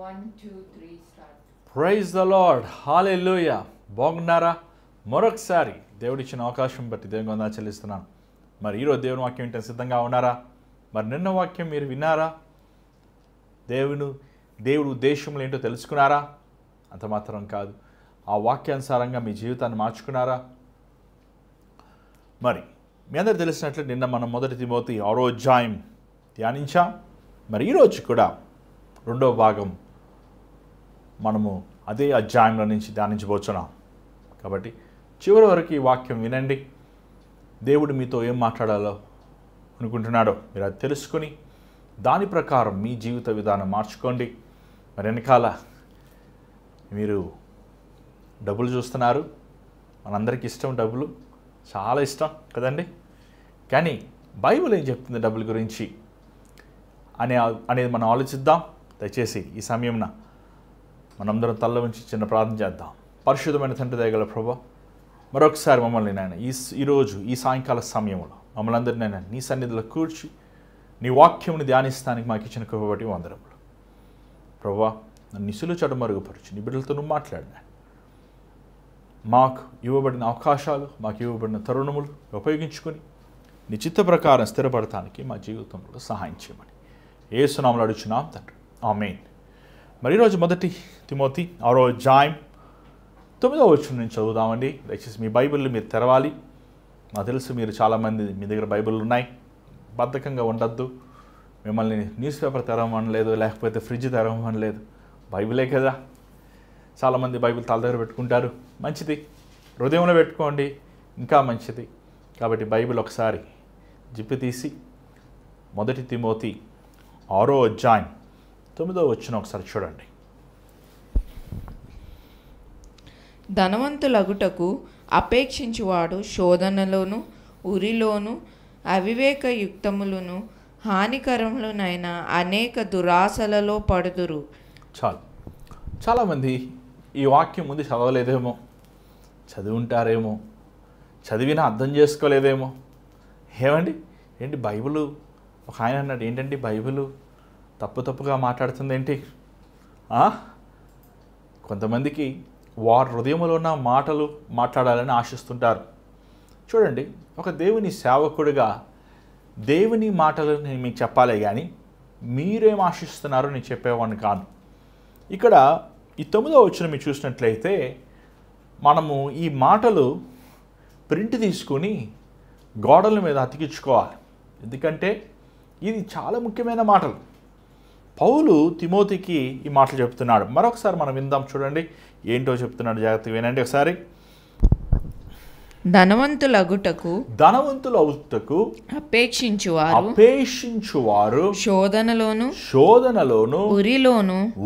1, 2, 3 start. Praise the lord, హల్లెలూయా. బాగున్నారా? మరొకసారి దేవుడిచ్చిన అవకాశం బట్టి దేవుని వందనాలు చెల్లిస్తున్నాను. మరి ఈరోజు దేవుని వాక్యం వింటే సిద్ధంగా ఉన్నారా? మరి నిన్న వాక్యం మీరు విన్నారా? దేవుడు ఉద్దేశంలో ఏంటో తెలుసుకున్నారా? అంత మాత్రం కాదు, ఆ వాక్యానుసారంగా మీ జీవితాన్ని మార్చుకున్నారా? మరి మీ అందరూ తెలిసినట్లు నిన్న మనం 1 తిమోతి 6వ అధ్యాయం ధ్యానించాం. మరి ఈరోజు కూడా రెండవ భాగం మనము అదే అధ్యాయంలో నుంచి ధ్యానించబోతున్నాం. కాబట్టి చివరి వరకు ఈ వాక్యం వినండి. దేవుడు మీతో ఏం మాట్లాడాలో అనుకుంటున్నాడో మీరు అది తెలుసుకొని దాని ప్రకారం మీ జీవిత విధానం మార్చుకోండి. మరి వెనకాల మీరు డబ్బులు చూస్తున్నారు. మనందరికీ ఇష్టం డబ్బులు, చాలా ఇష్టం కదండి. కానీ బైబిల్ ఏం చెప్తుంది డబ్బుల గురించి అనేది మనం ఆలోచిద్దాం. దయచేసి ఈ సమయంలో మనందరం తల్ల ఉంచి చిన్న ప్రార్థన చేద్దాం. పరిశుద్ధమైన తండ్రి దయగల ప్రభువా, మరొకసారి మమ్మల్ని నాయన ఈరోజు ఈ సాయంకాల సమయంలో మమ్మల్ని అందరినీ నాయన నీ సన్నిధిలో కూర్చి నీ వాక్యముని ధ్యానిస్తానికి మాకు ఇచ్చిన కృప బట్టి వందనములు. ప్రభువా, నన్ను నిసులు చెడు మరుగుపరచు, నీ బిడ్డలతో నువ్వు మాట్లాడినా మాకు ఇవ్వబడిన అవకాశాలు, మాకు ఇవ్వబడిన తరుణములు ఉపయోగించుకొని నీ చిత్త ప్రకారం స్థిరపడటానికి మా జీవితంలో సహాయం చేయమని యేసునామములో అడుగుచున్నాం తండ్రి, ఆమేన్. మరి ఈరోజు 1 తిమోతి 6వ అధ్యాయం 9వ వచనం నుంచి చదువుదామండి. దయచేసి మీ బైబిల్ని మీరు తెరవాలి. నాకు తెలుసు మీరు చాలామంది మీ దగ్గర బైబిల్ ఉన్నాయి. బద్ధకంగా ఉండద్దు. మిమ్మల్ని న్యూస్ పేపర్ తెరవమనలేదు, లేకపోతే ఫ్రిడ్జ్ తెరవమనలేదు. బైబిలే కదా. చాలామంది బైబిల్ తల దగ్గర పెట్టుకుంటారు. మంచిది, హృదయంలో పెట్టుకోండి, ఇంకా మంచిది. కాబట్టి బైబిల్ ఒకసారి జిప్పి తీసి 1 తిమోతి 6వ అధ్యాయం 9వ వచనం ఒకసారి చూడండి. ధనవంతులగుటకు అపేక్షించువాడు శోధనలోను ఉరిలోను అవివేకయుక్తములను హానికరములనైన అనేక దురాశలలో పడుదురు. చాలామంది ఈ వాక్యం ముందు చదవలేదేమో, చదివి ఉంటారేమో, చదివినా అర్థం చేసుకోలేదేమో. ఏంటి బైబిలు, ఒక ఆయన అన్నాడు, ఏంటండి బైబిలు తప్పుగా మాట్లాడుతుంది ఏంటి? కొంతమందికి వారి హృదయంలో ఉన్న మాటలు మాట్లాడాలని ఆశిస్తుంటారు. చూడండి, ఒక దేవుని సేవకుడిగా దేవుని మాటలు నేను మీకు చెప్పాలే కానీ మీరేం ఆశిస్తున్నారో నేను చెప్పేవాడిని కాదు. ఇక్కడ ఈ 9వ వచనం మీరు చూసినట్లయితే మనము ఈ మాటలు ప్రింట్ తీసుకొని గోడల మీద అతికించుకోవాలి. ఎందుకంటే ఇది చాలా ముఖ్యమైన మాటలు. పౌలు తిమోతికి ఈ మాటలు చెప్తున్నాడు. మరొకసారి మనం విందాం. చూడండి ఏంటో చెప్తున్నాడు, జాగ్రత్తగా వినండి ఒకసారి. ధనవంతులగుటకు అపేక్షించువారు శోధనలోను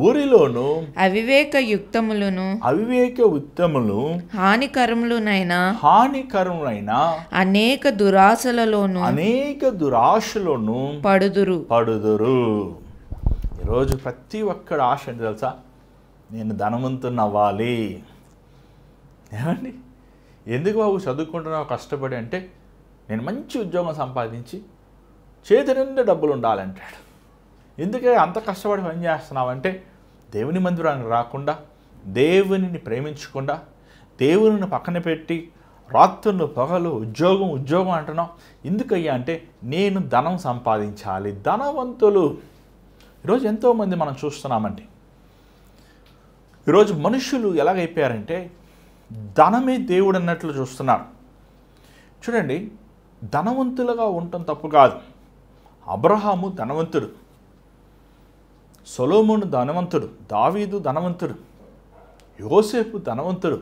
ఉరిలోను అవివేకయుక్తములను హానికరములనైన అనేక దురాశలను పడుదురు. ఈరోజు ప్రతి ఒక్కడు ఆశ ఏంటి తెలుసా? నేను ధనవంతుని అవ్వాలి. ఏమండి, ఎందుకు బాబు చదువుకుంటున్నావు కష్టపడి అంటే, నేను మంచి ఉద్యోగం సంపాదించి చేతి నిండా డబ్బులు ఉండాలంటాడు. ఎందుకే అంత కష్టపడి పని చేస్తున్నావంటే, దేవుని మందిరానికి రాకుండా, దేవునిని ప్రేమించకుండా, దేవుని పక్కన పెట్టి రాత్రులు పగలు ఉద్యోగం అంటున్నావు. ఎందుకయ్యా అంటే, నేను ధనం సంపాదించాలి. ధనవంతులు ఈరోజు ఎంతోమంది మనం చూస్తున్నామండి. ఈరోజు మనుషులు ఎలాగైపోయారంటే ధనమే దేవుడు అన్నట్లు చూస్తున్నారు. చూడండి, ధనవంతులుగా ఉండటం తప్పు కాదు. అబ్రహాము ధనవంతుడు, సొలొమోను ధనవంతుడు, దావీదు ధనవంతుడు, యోసేపు ధనవంతుడు.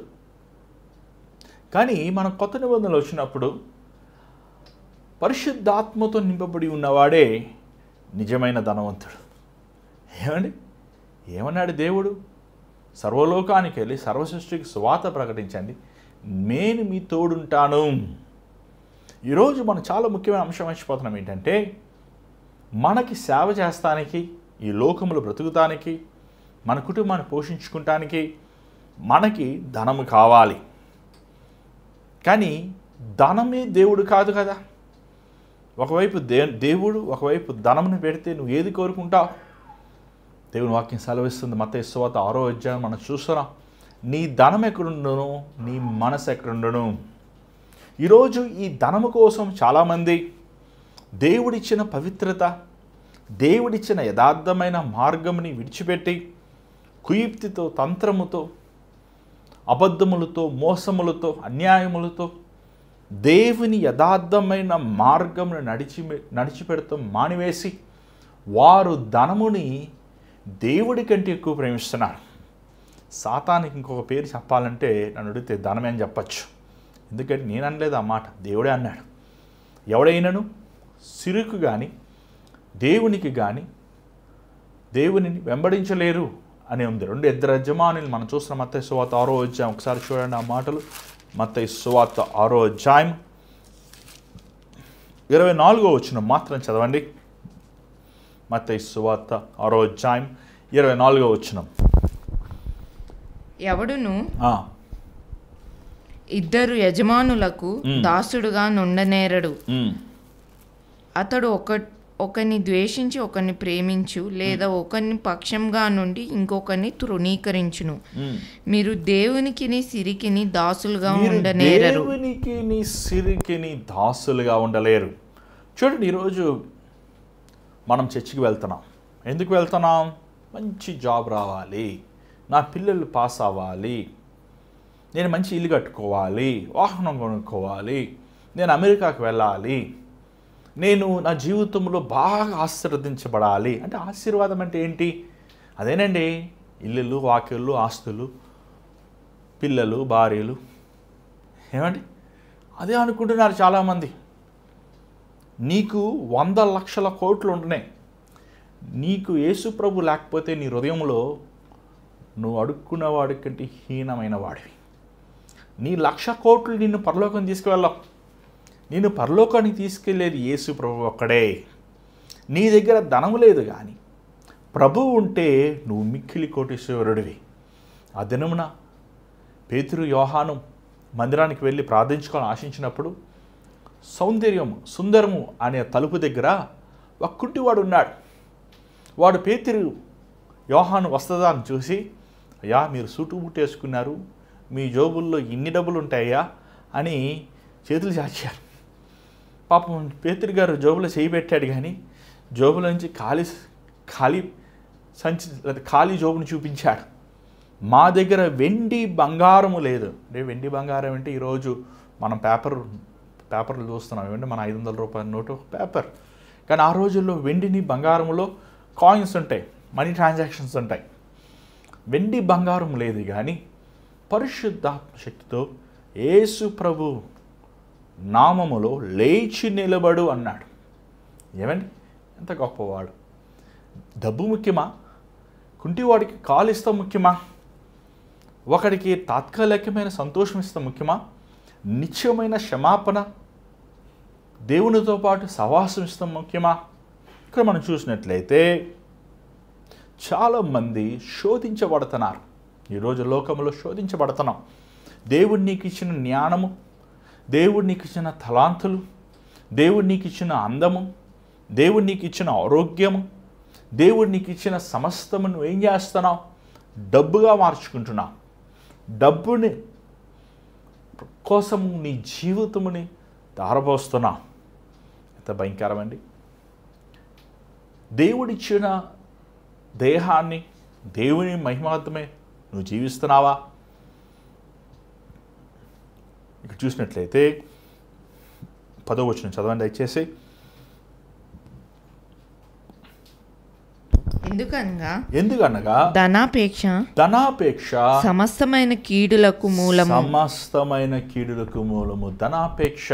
కానీ మనం కొత్త నిబంధనలు వచ్చినప్పుడు పరిశుద్ధాత్మతో నింపబడి ఉన్నవాడే నిజమైన ధనవంతుడు. ఏమన్నాడు దేవుడు? సర్వలోకానికి వెళ్ళి సర్వసృష్టికి సువార్త ప్రకటించండి, నేను మీ తోడుంటాను. ఈరోజు మనం చాలా ముఖ్యమైన అంశం మర్చిపోతున్నాం. ఏంటంటే, మనకి సేవ చేస్తానికి, ఈ లోకములు బ్రతుకుతానికి, మన కుటుంబాన్ని పోషించుకుంటానికి మనకి ధనము కావాలి. కానీ ధనమే దేవుడు కాదు కదా. ఒకవైపు దేవుడు, ఒకవైపు ధనమును పెడితే నువ్వు ఏది కోరుకుంటావు? దేవుని వాక్యం సెలవిస్తుంది. మత్తయి సువార్త 6వ అధ్యాయం మనం చూస్తున్నాం. నీ ధనం ఎక్కడుండును, నీ మనసు ఎక్కడుండును. ఈరోజు ఈ ధనము కోసం చాలామంది దేవుడిచ్చిన పవిత్రత, దేవుడిచ్చిన యథార్థమైన మార్గముని విడిచిపెట్టి కుయుక్తితో, తంత్రముతో, అబద్ధములతో, మోసములతో, అన్యాయములతో దేవుని యథార్థమైన మార్గమును నడిచిపెడతాం మానివేసి వారు ధనముని దేవుడి కంటే ఎక్కువ ప్రేమిస్తున్నారు. సాతానికి ఇంకొక పేరు చెప్పాలంటే నన్ను అడిగితే ధనమే అని చెప్పచ్చు. ఎందుకంటే నేను అనలేదు ఆ మాట, దేవుడే అన్నాడు. ఎవడైనాను సిరుకు కానీ దేవునికి కానీ దేవునిని వెంబడించలేరు అని ఉంది. 2 ఇద్దరు యజమానులు మనం చూస్తున్న మత్తయి సువార్త 6వ అధ్యాయం. ఒకసారి చూడండి ఆ మాటలు. మత్తయి సువార్త 6వ అధ్యాయం 24వ వచనం మాత్రం చదవండి. మత్తయి సువార్త 6వ అధ్యాయం 24వ వచనం. ఎవడును ఇద్దరు యజమానులకు దాసుడుగా నుండనేరడు. అతడు ఒకరిని ద్వేషించి ఒకరిని ప్రేమించు, లేదా ఒకరిని పక్షంగా నుండి ఇంకొకరిని తృణీకరించును. మీరు దేవునికిని సిరికిని దాసులుగా ఉండనేరరు. దేవునికిని సిరికిని దాసులుగా ఉండలేరు. చూడండి, ఈరోజు మనం చర్చికి వెళ్తున్నాం. ఎందుకు వెళ్తున్నాం? మంచి జాబ్ రావాలి, నా పిల్లలు పాస్ అవ్వాలి, నేను మంచి ఇల్లు కట్టుకోవాలి, వాహనం కొనుక్కోవాలి, నేను అమెరికాకు వెళ్ళాలి, నేను నా జీవితంలో బాగా ఆశీర్వదించబడాలి. అంటే ఆశీర్వాదం అంటే ఏంటి? అదేనండి, ఇల్లులు, వాకిళ్ళు, ఆస్తులు, పిల్లలు, భార్యలు. ఏమండి, అదే అనుకుంటున్నారు చాలామంది. నీకు 100 లక్షల కోట్లు ఉంటున్నాయి, నీకు యేసు ప్రభు లేకపోతే నీ హృదయంలో నువ్వు అడుక్కున్నవాడి కంటే హీనమైన వాడివి. నీ 1,00,000 కోట్లు నిన్ను పరలోకం తీసుకువెళ్ళవు. నేను పరలోకానికి తీసుకెళ్ళేది యేసు ప్రభు ఒక్కడే. నీ దగ్గర ధనము లేదు కానీ ప్రభువు ఉంటే నువ్వు మిక్కిలి కోటీశ్వరుడివి. ఆ దినమున పేతురు, యోహాను మందిరానికి వెళ్ళి ప్రార్థించుకోవాలని ఆశించినప్పుడు సుందరము అనే తలుపు దగ్గర ఒక కుంటివాడు ఉన్నాడు. వాడు పేతురు, యోహాను వస్తుందాన్ని చూసి, అయ్యా మీరు సూటు బూటు వేసుకున్నారు, మీ జోబుల్లో ఇన్ని డబ్బులు ఉంటాయా అని చేతులు చాచారు. పాపం పేతురు గారు జోబులో చేయి పెట్టాడు, కానీ జోబులోంచి ఖాళీ జోబును చూపించాడు. మా దగ్గర వెండి బంగారము లేదు. అంటే వెండి బంగారం అంటే ఈరోజు మనం పేపర్లు చూస్తున్నాం. ఏమంటే మన 500 రూపాయల నోటు పేపర్. కానీ ఆ రోజుల్లో వెండిని బంగారములో కాయిన్స్ ఉంటాయి, మనీ ట్రాన్సాక్షన్స్ ఉంటాయి. వెండి బంగారం లేదు, కానీ పరిశుద్ధాత్మ శక్తితో యేసు ప్రభు నామములో లేచి నిలబడు అన్నాడు. ఏమండి, ఎంత గొప్పవాడు! డబ్బు ముఖ్యమా? కుంటివాడికి కాలు ఇస్తాం ముఖ్యమా? ఒకడికి తాత్కాలికమైన సంతోషం ఇస్తాం ముఖ్యమా? నిత్యమైన క్షమాపణ, దేవునితో పాటు సహవాసం ఇస్తాం ముఖ్యమా? ఇక్కడ మనం చూసినట్లయితే చాలామంది శోధించబడుతున్నారు. ఈరోజు లోకంలో శోధించబడుతున్నాం. దేవుడు నీకు ఇచ్చిన జ్ఞానము, దేవుడు నీకు ఇచ్చిన తలాంతులు, దేవుడు నీకు ఇచ్చిన అందము, దేవుడు నీకు ఇచ్చిన ఆరోగ్యము, దేవుడు నీకు ఇచ్చిన సమస్తము నువ్వు ఏం చేస్తున్నావు? డబ్బుగా మార్చుకుంటున్నావు. డబ్బుని కోసం నీ జీవితముని దారపోస్తున్నావు. ఎంత భయంకరమండి! దేవుడిచ్చిన దేహాన్ని, దేవుని మహిమార్థమే నువ్వు జీవిస్తున్నావా? ఇక్కడ చూసినట్లయితే 10వ వచనం చదవండి దయచేసి. ఎందుకనగా ధనాపేక్ష సమస్తమైన కీడులకు మూలము. ధనాపేక్ష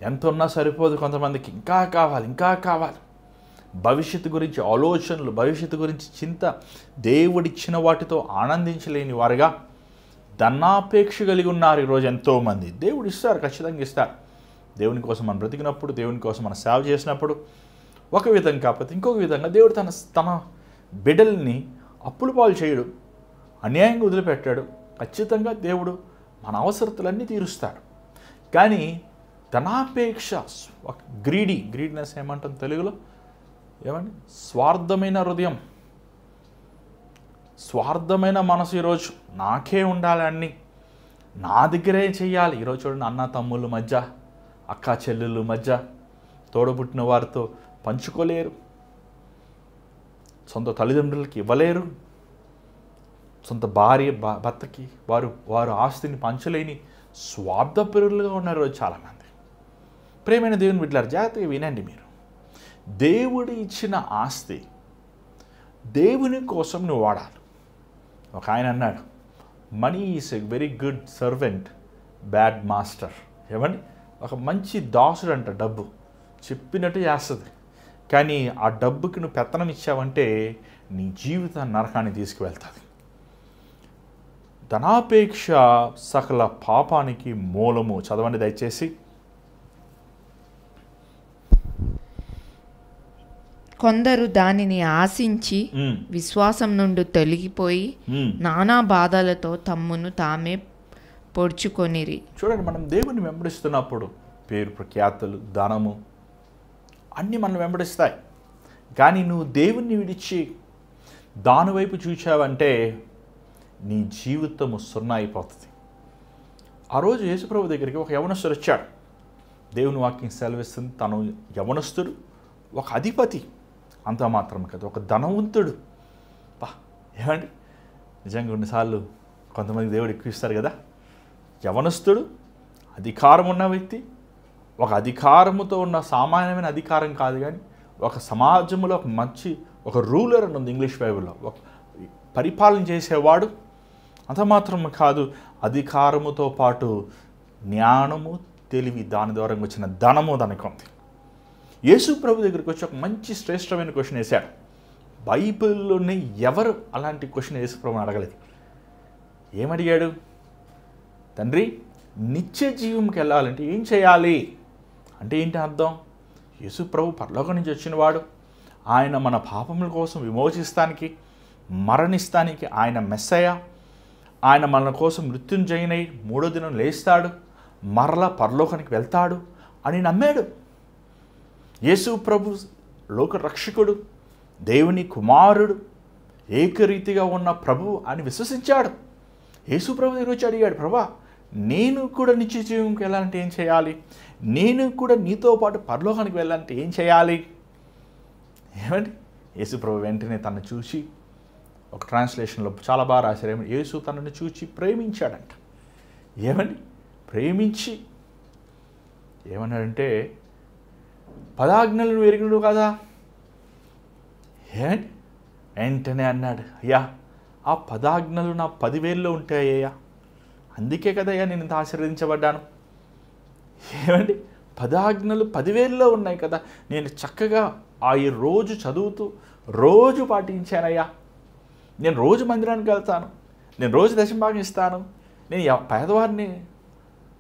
ఎంత ఉన్నా సరిపోదు. కొంతమందికి ఇంకా కావాలి. భవిష్యత్తు గురించి ఆలోచనలు, భవిష్యత్తు గురించి చింత, దేవుడిచ్చిన వాటితో ఆనందించలేని వారుగా ధనాపేక్ష కలిగి ఉన్నారు ఈరోజు ఎంతోమంది. దేవుడు ఇస్తారు, ఖచ్చితంగా ఇస్తారు. దేవుని కోసం మనం బ్రతికినప్పుడు, దేవుని కోసం మనం సేవ చేసినప్పుడు ఒక విధంగా కాకపోతే ఇంకొక విధంగా దేవుడు తన బిడ్డల్ని అప్పుల పాలు చేయడు, అన్యాయంగా వదిలిపెట్టాడు. ఖచ్చితంగా దేవుడు మన అవసరతలన్నీ తీరుస్తాడు. కానీ ధనాపేక్ష, గ్రీడీనెస్ ఏమంటాం తెలుగులో? ఏమండి? స్వార్థమైన హృదయం. స్వార్థమైన మనసు ఈరోజు నాకే ఉండాలి అన్నీ, నా దగ్గరే చెయ్యాలి. ఈరోజు చూడండి, అన్న తమ్ముళ్ళ మధ్య, అక్క చెల్లెళ్ళ మధ్య, తోడబుట్టిన వారితో పంచుకోలేరు, సొంత తల్లిదండ్రులకి ఇవ్వలేరు, సొంత భార్య భర్తకి వారు ఆస్తిని పంచలేని స్వార్థపరులుగా ఉన్నారు ఈరోజు చాలామంది. ప్రేమైన దేవుని బిడ్డలారా, జాగ్రత్తగా వినండి. మీరు దేవుడు ఇచ్చిన ఆస్తి దేవుని కోసం నువ్వు వాడాలి. ఒక ఆయన అన్నాడు, money is a very good servant, bad master. ఏమండి, ఒక మంచి దాసుడు అంట, డబ్బు చెప్పినట్టు చేస్తుంది. కానీ ఆ డబ్బుకి నువ్వు పెత్తనం ఇచ్చావంటే నీ జీవితాన్ని నరకాన్ని తీసుకువెళ్తుంది. ధనాపేక్ష సకల పాపానికి మూలము. చదవండి దయచేసి. కొందరు దానిని ఆశించి విశ్వాసం నుండి తొలగిపోయి నానా బాధలతో తమ్మును తామే పొడుచుకొనిరి. చూడండి, మనం దేవుని వెంబడిస్తున్నప్పుడు పేరు ప్రఖ్యాతులు, ధనము అన్నీ మనం వెంబడిస్తాయి. కానీ నువ్వు దేవుణ్ణి విడిచి దానివైపు చూచావంటే నీ జీవితము సున్నా అయిపోతుంది. ఆ రోజు యేసుప్రభు దగ్గరికి ఒక యవనస్తుడు వచ్చాడు. దేవుని వాక్యం సెలవిస్తుంది, తను యవనస్తుడు, ఒక అధిపతి, అంత మాత్రం కదా, ఒక ధనవంతుడు. ఏమండి, నిజంగా కొన్నిసార్లు కొంతమంది దేవుడు ఎక్కువ ఇస్తారు కదా. యవనస్తుడు, అధికారం ఉన్న వ్యక్తి, ఒక అధికారముతో ఉన్న సామాన్యమైన అధికారం కాదు, కానీ ఒక సమాజంలో ఒక రూలర్ అని ఉంది ఇంగ్లీష్ బైబిల్లో, ఒక పరిపాలన చేసేవాడు. అంత మాత్రం కాదు, అధికారముతో పాటు జ్ఞానము, తెలివి, దాని ద్వారా వచ్చిన ధనము దానికి ఉంది. యేసు ప్రభు దగ్గరికి వచ్చి ఒక మంచి శ్రేష్టమైన క్వశ్చన్ వేశాడు. బైబిల్లోనే ఎవరు అలాంటి క్వశ్చన్ యేసు ప్రభుని అడగలేదు. ఏమడిగాడు? తండ్రి, నిత్య జీవంకి వెళ్ళాలంటే ఏం చేయాలి అంటే ఏంటి అర్థం? యేసు ప్రభు పరలోకం నుంచి వచ్చినవాడు, ఆయన మన పాపముల కోసం విమోచిస్తానికి, మరణిస్తానికి ఆయన మెస్సయ, ఆయన మన కోసం మృత్యుంజయునై 3వ దినం లేస్తాడు, మరలా పరలోకానికి వెళ్తాడు అని నమ్మాడు. యేసు ప్రభు లోక రక్షకుడు, దేవుని కుమారుడు, ఏకరీతిగా ఉన్న ప్రభువు అని విశ్వసించాడు. యేసు ప్రభు దగ్గర వచ్చి అడిగాడు, ప్రభా, నేను కూడా నిత్య జీవంకి వెళ్ళాలంటే ఏం చేయాలి? నేను కూడా నీతో పాటు పరలోకానికి వెళ్ళాలంటే ఏం చేయాలి? ఏమండి, యేసు ప్రభు వెంటనే తనను చూసి, ఒక ట్రాన్స్లేషన్లో చాలా బాగా రాశారు, ఏమంటే యేసు తనను చూసి ప్రేమించాడంట. ఏమండి, ప్రేమించి ఏమన్నాడంటే, 10 ఆజ్ఞలను ఎరిగినడు కదా. ఏమండి, వెంటనే అన్నాడు, అయ్యా, ఆ 10 ఆజ్ఞలు నా 10,000లో ఉంటాయ్యా, అందుకే కదయ్యా నేను ఇంత ఆశీర్వదించబడ్డాను. ఏమండి, 10 ఆజ్ఞలు 10,000లో ఉన్నాయి కదా, నేను చక్కగా ఆ రోజు చదువుతూ రోజు పాటించానయ్యా. నేను రోజు మందిరానికి వెళ్తాను, నేను రోజు దశంభాగం ఇస్తాను, నేను పేదవారిని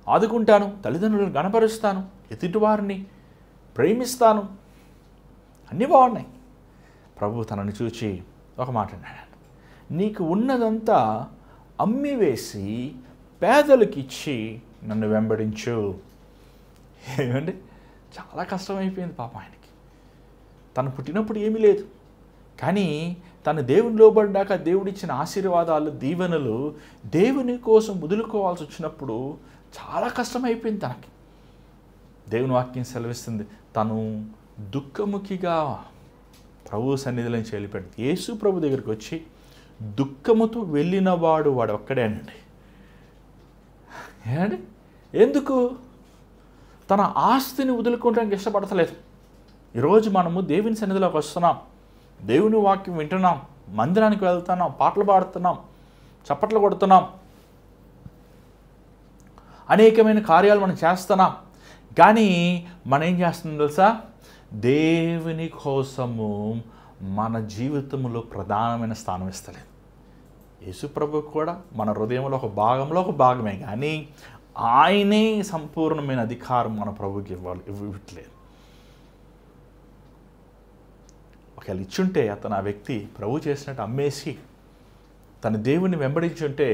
ఆదుకుంటాను, తల్లిదండ్రులను గణపరుస్తాను, ఎదుటివారిని ప్రేమిస్తాను, అన్నీ బాగున్నాయి. ప్రభు తనని చూచి ఒక మాట అన్నాడు, నీకు ఉన్నదంతా అమ్మివేసి పేదలకు ఇచ్చి నన్ను వెంబడించు. ఏమండి, చాలా కష్టమైపోయింది పాప ఆయనకి. తను పుట్టినప్పుడు ఏమీ లేదు, కానీ తను దేవుని లోబడ్డాక దేవుడిచ్చిన ఆశీర్వాదాలు, దీవెనలు దేవుని కోసం వదులుకోవాల్సి వచ్చినప్పుడు చాలా కష్టమైపోయింది తనకి. దేవుని వాక్యం సెలవిస్తుంది, తను దుఃఖముఖిగా ప్రభు సన్నిధిలో నుంచి వెళ్ళిపోయాడు. యేసు ప్రభు దగ్గరికి వచ్చి దుఃఖముతో వెళ్ళిన వాడు ఒక్కడేనండి. ఏమండి, ఎందుకు? తన ఆస్తిని వదులుకోవడానికి ఇష్టపడతలేదు. ఈరోజు మనము దేవుని సన్నిధిలోకి వస్తున్నాం, దేవుని వాక్యం వింటున్నాం, మందిరానికి వెళ్తున్నాం, పాటలు పాడుతున్నాం, చప్పట్లు కొడుతున్నాం, అనేకమైన కార్యాలు మనం చేస్తున్నాం. కానీ మనం ఏం చేస్తున్నాం తెలుసా? దేవుని కోసము మన జీవితంలో ప్రధానమైన స్థానం ఇస్తలేదు. యేసుప్రభు కూడా మన హృదయంలో ఒక భాగమే, కానీ ఆయనే సంపూర్ణమైన అధికారం మన ప్రభుకి ఇవ్వట్లేదు. ఒకవేళ ఇచ్చుంటే అతను ఆ వ్యక్తి ప్రభు చేసినట్టు అమ్మేసి తన దేవుని వెంబడించుంటే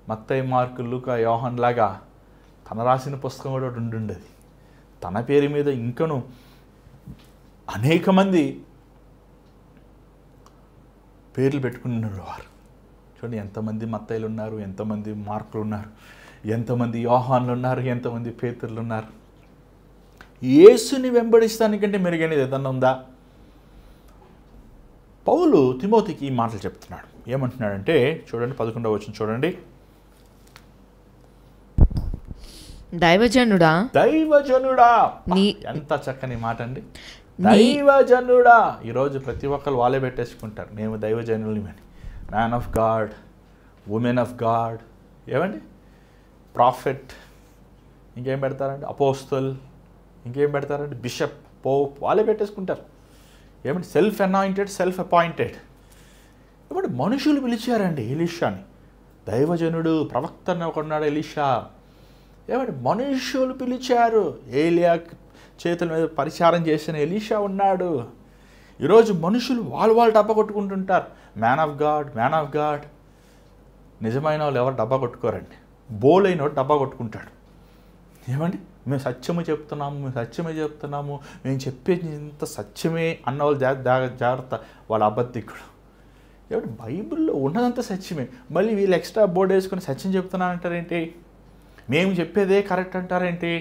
మత్తయి, మార్కు, లూకా, యోహాన్ లాగా తన రాసిన పుస్తకం కూడా ఉండుండేది. తన పేరు మీద ఇంకను అనేక మంది పేర్లు పెట్టుకున్నారు వారు. చూడండి, ఎంతమంది మత్తయిలు ఉన్నారు, ఎంతమంది మార్కులు ఉన్నారు, ఎంతమంది యోహాన్లు ఉన్నారు, ఎంతమంది పేతుర్లు ఉన్నారు. యేసుని వెంబడిస్తానికంటే మెరుగైనది ఏదన్నా ఉందా? పౌలు తిమోతికి ఈ మాటలు చెప్తున్నాడు. ఏమంటున్నాడంటే చూడండి, 11వ వచనం చూడండి. దైవజనుడా, ఎంత చక్కని మాట అండి. దైవజనుడా. ఈరోజు ప్రతి ఒక్కరు వాళ్ళే పెట్టేసుకుంటారు, మేము దైవజనులమని. Man of God, woman of God, ఏమండి, ప్రాఫెట్, ఇంకేం పెడతారండి, అపోస్తల్, ఇంకేం పెడతారండి, బిషప్, పోప్, వాళ్ళే పెట్టేసుకుంటారు. ఏమంటే సెల్ఫ్ అనాయింటెడ్, సెల్ఫ్ అపాయింటెడ్. ఏమంటే మనుషులు పిలిచారండి ఎలీషాని. దైవజనుడు, ప్రవక్త ఒకడున్నాడు ఎలీషా. ఏమంటే మనుషులు పిలిచారు. ఏలియా చేతుల మీద పరిచారం చేసిన ఎలీషా ఉన్నాడు. ఈరోజు మనుషులు వాళ్ళు డబ్బా కొట్టుకుంటుంటారు. Man of God, man of God. నిజమైన వాళ్ళు ఎవరు డబ్బా కొట్టుకోరండి. బోలైన వాడు డబ్బా కొట్టుకుంటాడు. ఏమండి, మేము సత్యము చెప్తున్నాము, మేము సత్యమే చెప్తున్నాము, మేము చెప్పేది ఇంత సత్యమే అన్న వాళ్ళు జాగ్రత్త, వాళ్ళ అబద్ధికుడు. ఏమంటే బైబిల్లో ఉన్నదంతా సత్యమే, మళ్ళీ వీళ్ళు ఎక్స్ట్రా బోర్డు వేసుకొని సత్యం చెప్తున్నానంటారేంటి, మేము చెప్పేదే కరెక్ట్ అంటారేంటి?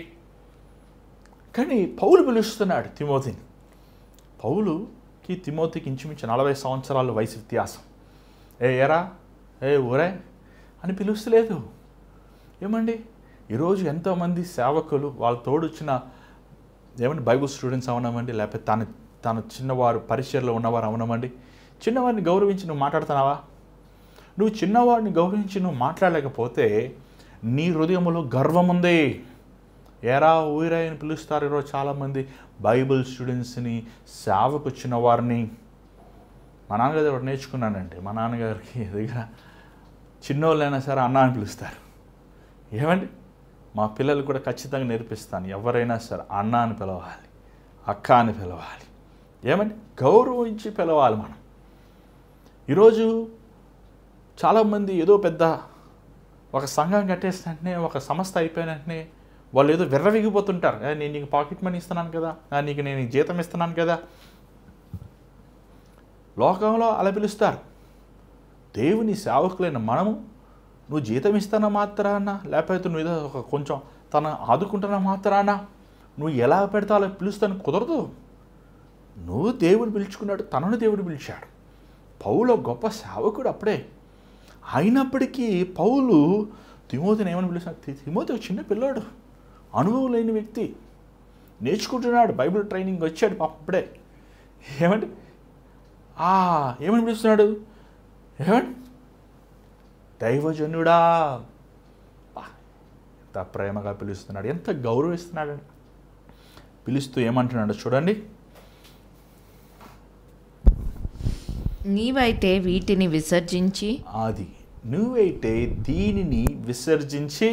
కానీ పౌలు పిలుస్తున్నాడు తిమోతిని. పౌలుకి తిమోతికి ఇంచుమించు 40 సంవత్సరాల వయసు వ్యత్యాసం. ఎరా, ఊరే అని పిలుస్తలేదు. ఏమండి, ఈరోజు ఎంతోమంది సేవకులు వాళ్ళ తోడొచ్చిన ఏమండి బైబుల్ స్టూడెంట్స్ అవనమండి, లేకపోతే తను చిన్నవారు పరిచయలో ఉన్నవారు అవనమండి, చిన్నవారిని గౌరవించి నువ్వు మాట్లాడుతున్నావా? నువ్వు చిన్నవాడిని గౌరవించి నువ్వు మాట్లాడలేకపోతే నీ హృదయంలో గర్వం ఉంది. ఎరా, ఊరా అని పిలుస్తారు ఈరోజు చాలామంది బైబిల్ స్టూడెంట్స్ని, సేవకు వచ్చిన వారిని. మా నాన్నగారి దగ్గర నేర్చుకున్నానండి. మా నాన్నగారికి దగ్గర చిన్నోళ్ళైనా సరే అన్న అని పిలుస్తారు. ఏమండి, మా పిల్లలు కూడా ఖచ్చితంగా నేర్పిస్తాను. ఎవరైనా సరే అన్న అని పిలవాలి, అక్క అని పిలవాలి. ఏమండి, గౌరవించి పిలవాలి మనం. ఈరోజు చాలామంది ఏదో పెద్ద ఒక సంఘం కట్టేసిన వెంటనే, ఒక సంస్థ అయిపోయిన వెంటనే వాళ్ళు ఏదో విర్రవిగిపోతుంటారు. నేను నీకు పాకెట్ మనీ ఇస్తున్నాను కదా, నీకు నేను జీతం ఇస్తున్నాను కదా. లోకంలో అలా పిలుస్తారు. దేవుని సేవకులైన మనము, నువ్వు జీతం ఇస్తానా మాత్రాన, లేకపోతే నువ్వు ఏదో ఒక కొంచెం తను ఆదుకుంటున్నా మాత్రాన నువ్వు ఎలా పెడతా అలా పిలుస్తాను కుదరదు. నువ్వు దేవుని పిలుచుకున్నాడు, తనను దేవుడు పిలిచాడు. పౌలు గొప్ప సేవకుడు అప్పుడే. అయినప్పటికీ పౌలు తిమోతిని ఏమని పిలుస్తాడు? తిమోతి ఒక చిన్న పిల్లాడు, అనుభవం లేని వ్యక్తి, నేర్చుకుంటున్నాడు, బైబిల్ ట్రైనింగ్ వచ్చాడు పాప అప్పుడే. ఏమంటే ఏమని పిలుస్తున్నాడు? ఏమండి, దైవజనుడా. ఎంత ప్రేమగా పిలుస్తున్నాడు, ఎంత గౌరవిస్తున్నాడు. పిలుస్తూ ఏమంటున్నాడు చూడండి. నీవైతే వీటిని విసర్జించి, నువ్వైతే దీనిని విసర్జించి,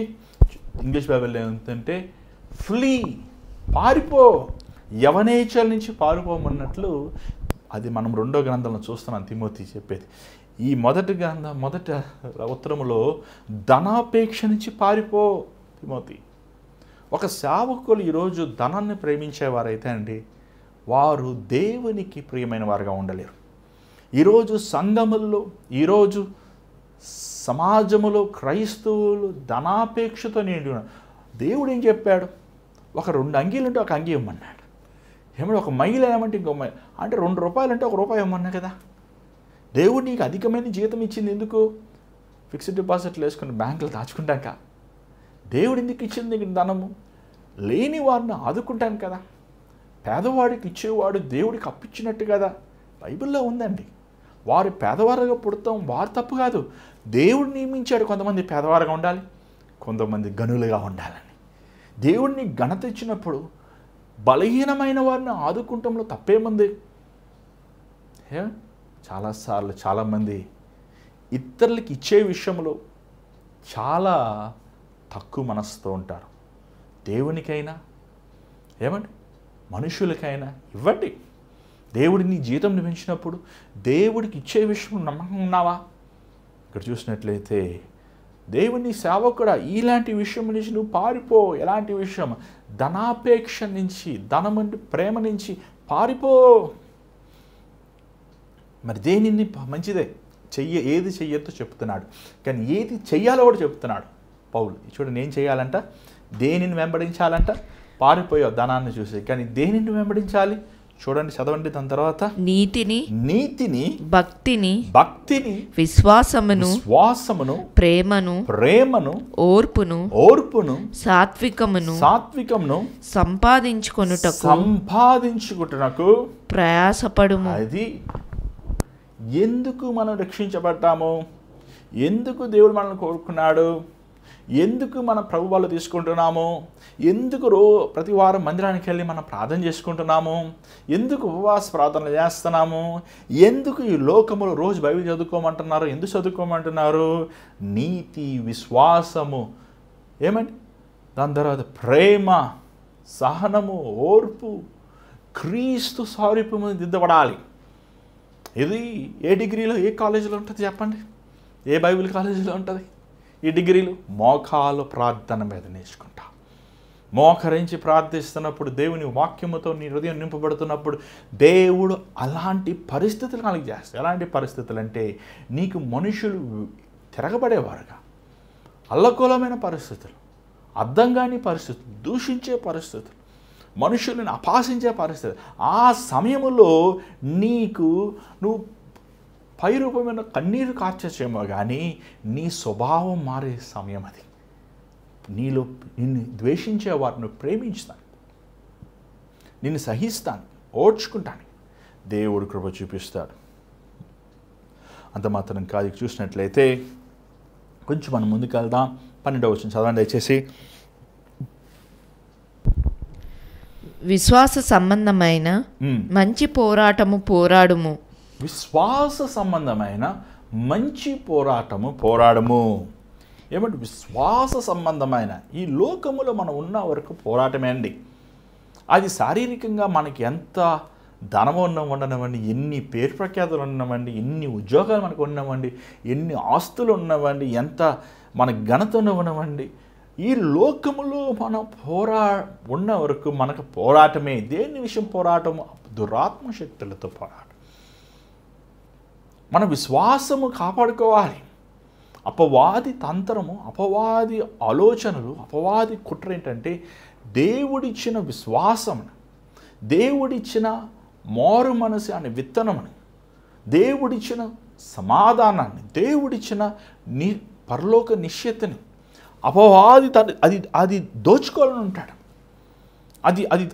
ఇంగ్లీష్ బైబిల్లో ఏమంటే ఫ్లీ, పారిపో, యవనేచ్ఛల నుంచి పారిపోమన్నట్లు. అది మనం 2వ గ్రంథంలో చూస్తున్నాం తిమోతి చెప్పేది. ఈ మొదటి ఉత్తరములో ధనాపేక్ష నుంచి పారిపో తిమోతి. ఒక సేవకులు ఈరోజు ధనాన్ని ప్రేమించేవారైతే అండి, వారు దేవునికి ప్రియమైన వారుగా ఉండలేరు. ఈరోజు సంఘములలో, ఈరోజు సమాజములో క్రైస్తవులు ధనాపేక్షతో నిండి ఉన్నారు. దేవుడు ఏం చెప్పాడు? ఒక 2 అంగీలు ఉంటే ఒక అంగీ ఇవ్వమన్నాడు. ఏమంటే ఒక మైలు ఏమంటే ఇంకో మైలు, అంటే 2 రూపాయలు అంటే 1 రూపాయి ఇవ్వమన్నా కదా. దేవుడు నీకు అధికమైన జీతం ఇచ్చింది ఎందుకు? ఫిక్స్డ్ డిపాజిట్లు వేసుకుని బ్యాంకులు దాచుకుంటాక. దేవుడు ఎందుకు ఇచ్చింది నీకు ధనము? లేని వారిని ఆదుకుంటాను కదా. పేదవాడికి ఇచ్చేవాడు దేవుడికి అప్పిచ్చినట్టు కదా. బైబిల్లో ఉందండి. వారు పేదవారుగా పుడతాం వారు తప్పు కాదు. దేవుడు నియమించాడు కొంతమంది పేదవారుగా ఉండాలి, కొంతమంది గనులుగా ఉండాలని. దేవుడిని ఘనత ఇచ్చినప్పుడు బలహీనమైన వారిని ఆదుకుంటంలో తప్పేముంది? చాలాసార్లు చాలామంది ఇతరులకి ఇచ్చే విషయంలో చాలా తక్కువ మనసుతో ఉంటారు. దేవునికైనా ఏమండి మనుషులకైనా ఇవ్వండి. దేవుడిని జీతం పెంచినప్పుడు దేవుడికి ఇచ్చే విషయం నమ్మకం ఉన్నావా? ఇక్కడ చూసినట్లయితే దేవుని సేవకుడా, ఇలాంటి విషయం నుంచి నువ్వు పారిపో. ఎలాంటి విషయం? ధనాపేక్ష నుంచి, ధనం అంటే ప్రేమ నుంచి పారిపో. మరి దేనిని మంచిదే ఏది చెయ్యొద్దో చెప్తున్నాడు, కానీ ఏది చెయ్యాలో కూడా చెప్తున్నాడు పౌలు. చూడండి, ఏం చేయాలంట? దేనిని వెంబడించాలంట? పారిపోయే ధనాన్ని చూసి, కానీ దేనిని వెంబడించాలి? చూడండి, చదవండి. దాని తర్వాత నీతిని భక్తిని విశ్వాసమును ప్రేమను ఓర్పును సాత్వికమును సంపాదించుకొనుటకు ప్రయాసపడుము. అది ఎందుకు మనం రక్షించబడ్డాము? ఎందుకు దేవుడు మనల్ని కోరుకున్నాడు? ఎందుకు మనం ప్రభు వాళ్ళు తీసుకుంటున్నాము? ఎందుకు ప్రతి వారం మందిరానికి వెళ్ళి మనం ప్రార్థన చేసుకుంటున్నాము? ఎందుకు ఉపవాస ప్రార్థనలు చేస్తున్నాము? ఎందుకు ఈ లోకములో రోజు బైబిల్ చదువుకోమంటున్నారు? ఎందుకు చదువుకోమంటున్నారు? నీతి, విశ్వాసము, ఏమండి, దాని తర్వాత ప్రేమ, సహనము, ఓర్పు, క్రీస్తు స్వరూపము దిద్దబడాలి. ఇది ఏ డిగ్రీలో, ఏ కాలేజీలో ఉంటుంది చెప్పండి? ఏ బైబిల్ కాలేజీలో ఉంటుంది ఈ డిగ్రీలు? మోకాలు ప్రార్థన మీద నేర్చుకుంటా. మోకరించి ప్రార్థిస్తున్నప్పుడు, దేవుని వాక్యముతో నీ హృదయం నింపబడుతున్నప్పుడు దేవుడు అలాంటి పరిస్థితులు కలిగి చేస్తాడు. ఎలాంటి పరిస్థితులు అంటే, నీకు మనుషులు తిరగబడేవారుగా, అల్లకూలమైన పరిస్థితులు, అర్థం కాని పరిస్థితులు, దూషించే పరిస్థితులు, మనుషులను అపాసించే పరిస్థితి, ఆ సమయంలో నువ్వు పై రూపమైన కన్నీరు కార్చేమో కానీ నీ స్వభావం మారే సమయం అది. నిన్ను ద్వేషించే వారిని ప్రేమించుతాను, నిన్ను సహిస్తాను, ఓడ్చుకుంటాను. దేవుడు కృప చూపిస్తాడు. అంత మాత్రం కాదు. చూసినట్లయితే కొంచెం మనం ముందుకు వెళ్దాం. 12వ వచనం చదవండి దయచేసి. విశ్వాస సంబంధమైన మంచి పోరాటము పోరాడుము. విశ్వాస సంబంధమైన మంచి పోరాడము. ఏమంటే విశ్వాస సంబంధమైన ఈ లోకములో మనం ఉన్న వరకు పోరాటమే అండి. అది శారీరకంగా మనకి ఎంత ధనం ఉండనివ్వండి, ఎన్ని పేరు ప్రఖ్యాతులు ఉన్నవండి, ఎన్ని ఉద్యోగాలు మనకు ఉన్నవండి, ఎన్ని ఆస్తులు ఉన్నవండి, ఎంత మన ఘనత ఉన్నవనివ్వండి, ఈ లోకములో మనం ఉన్న వరకు మనకు పోరాటమే. దేని విషయం పోరాటము? దురాత్మ శక్తులతో పోరాటం. మన విశ్వాసము కాపాడుకోవాలి. అపవాది తంత్రము, అపవాది ఆలోచనలు, అపవాది కుట్ర ఏంటంటే, దేవుడిచ్చిన విశ్వాసమును, దేవుడిచ్చిన మారు మనసు అనే విత్తనమును, దేవుడిచ్చిన సమాధానాన్ని, దేవుడిచ్చిన పరలోక నిశ్చయతని అపవాది అది దోచుకోవాలని ఉంటాడు.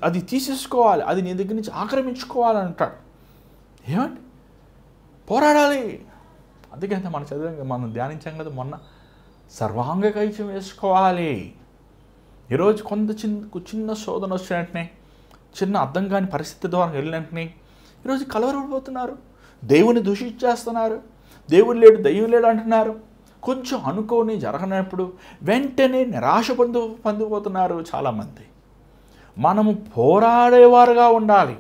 అది తీసేసుకోవాలి, అది నీ దగ్గర నుంచి ఆక్రమించుకోవాలని అంటాడు. ఏమండి, పోరాడాలి. అందుకంటే మనం ధ్యానించాం కదా మొన్న, సర్వాంగ కైచం వేసుకోవాలి. ఈరోజు చిన్న శోధన వచ్చిన వెంటనే, చిన్న అర్థం కాని పరిస్థితి ద్వారా వెళ్ళిన వెంటనే ఈరోజు కలవరపడిపోతున్నారు, దేవుని దూషించేస్తున్నారు, దేవుడు లేడు, దయ్యం లేడు అంటున్నారు. కొంచెం అనుకోని జరగనప్పుడు వెంటనే నిరాశ పొందిపోతున్నారు చాలామంది. మనము పోరాడేవారుగా ఉండాలి.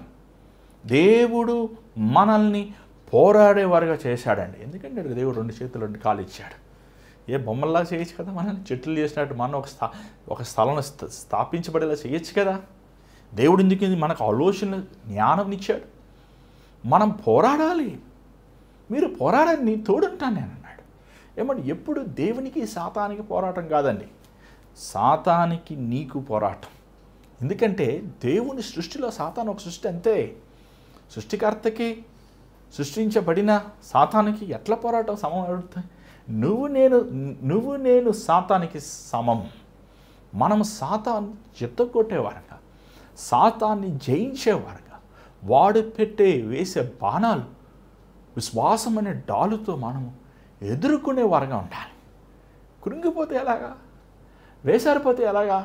దేవుడు మనల్ని పోరాడేవారుగా చేశాడండి. ఎందుకంటే దేవుడు 2 చేతులు 2 కాళ్ళు ఇచ్చాడు. ఏ బొమ్మల్లా చేయొచ్చు కదా, మనల్ని చెట్లు చేసినట్టు మనం ఒక స్థలం స్థాపించబడేలా చేయొచ్చు కదా. దేవుడు ఎందుకు మనకు ఆలోచన జ్ఞానం ఇచ్చాడు. మనం పోరాడాలి. మీరు పోరాడండి, తోడుంటాను నేను అన్నాడు. ఏమంటే ఎప్పుడు దేవునికి సాతానికి పోరాటం కాదండి, సాతానికి నీకు పోరాటం. ఎందుకంటే దేవుని సృష్టిలో సాతాను ఒక సృష్టి అంతే. సృష్టికర్తకి సృష్టించబడిన సాతానికి ఎట్లా పోరాటం సమం అడుగుతాయి? నువ్వు నేను సాతానికి సమం. మనం సాతాన్ని చిత్తగొట్టేవారుగా, సాతాన్ని జయించేవారుగా, వాడు వేసే బాణాలు విశ్వాసం అనే డాలుతో మనము ఎదుర్కొనేవారుగా ఉండాలి. కృంగిపోతే ఎలాగా, వేసారిపోతే ఎలాగా?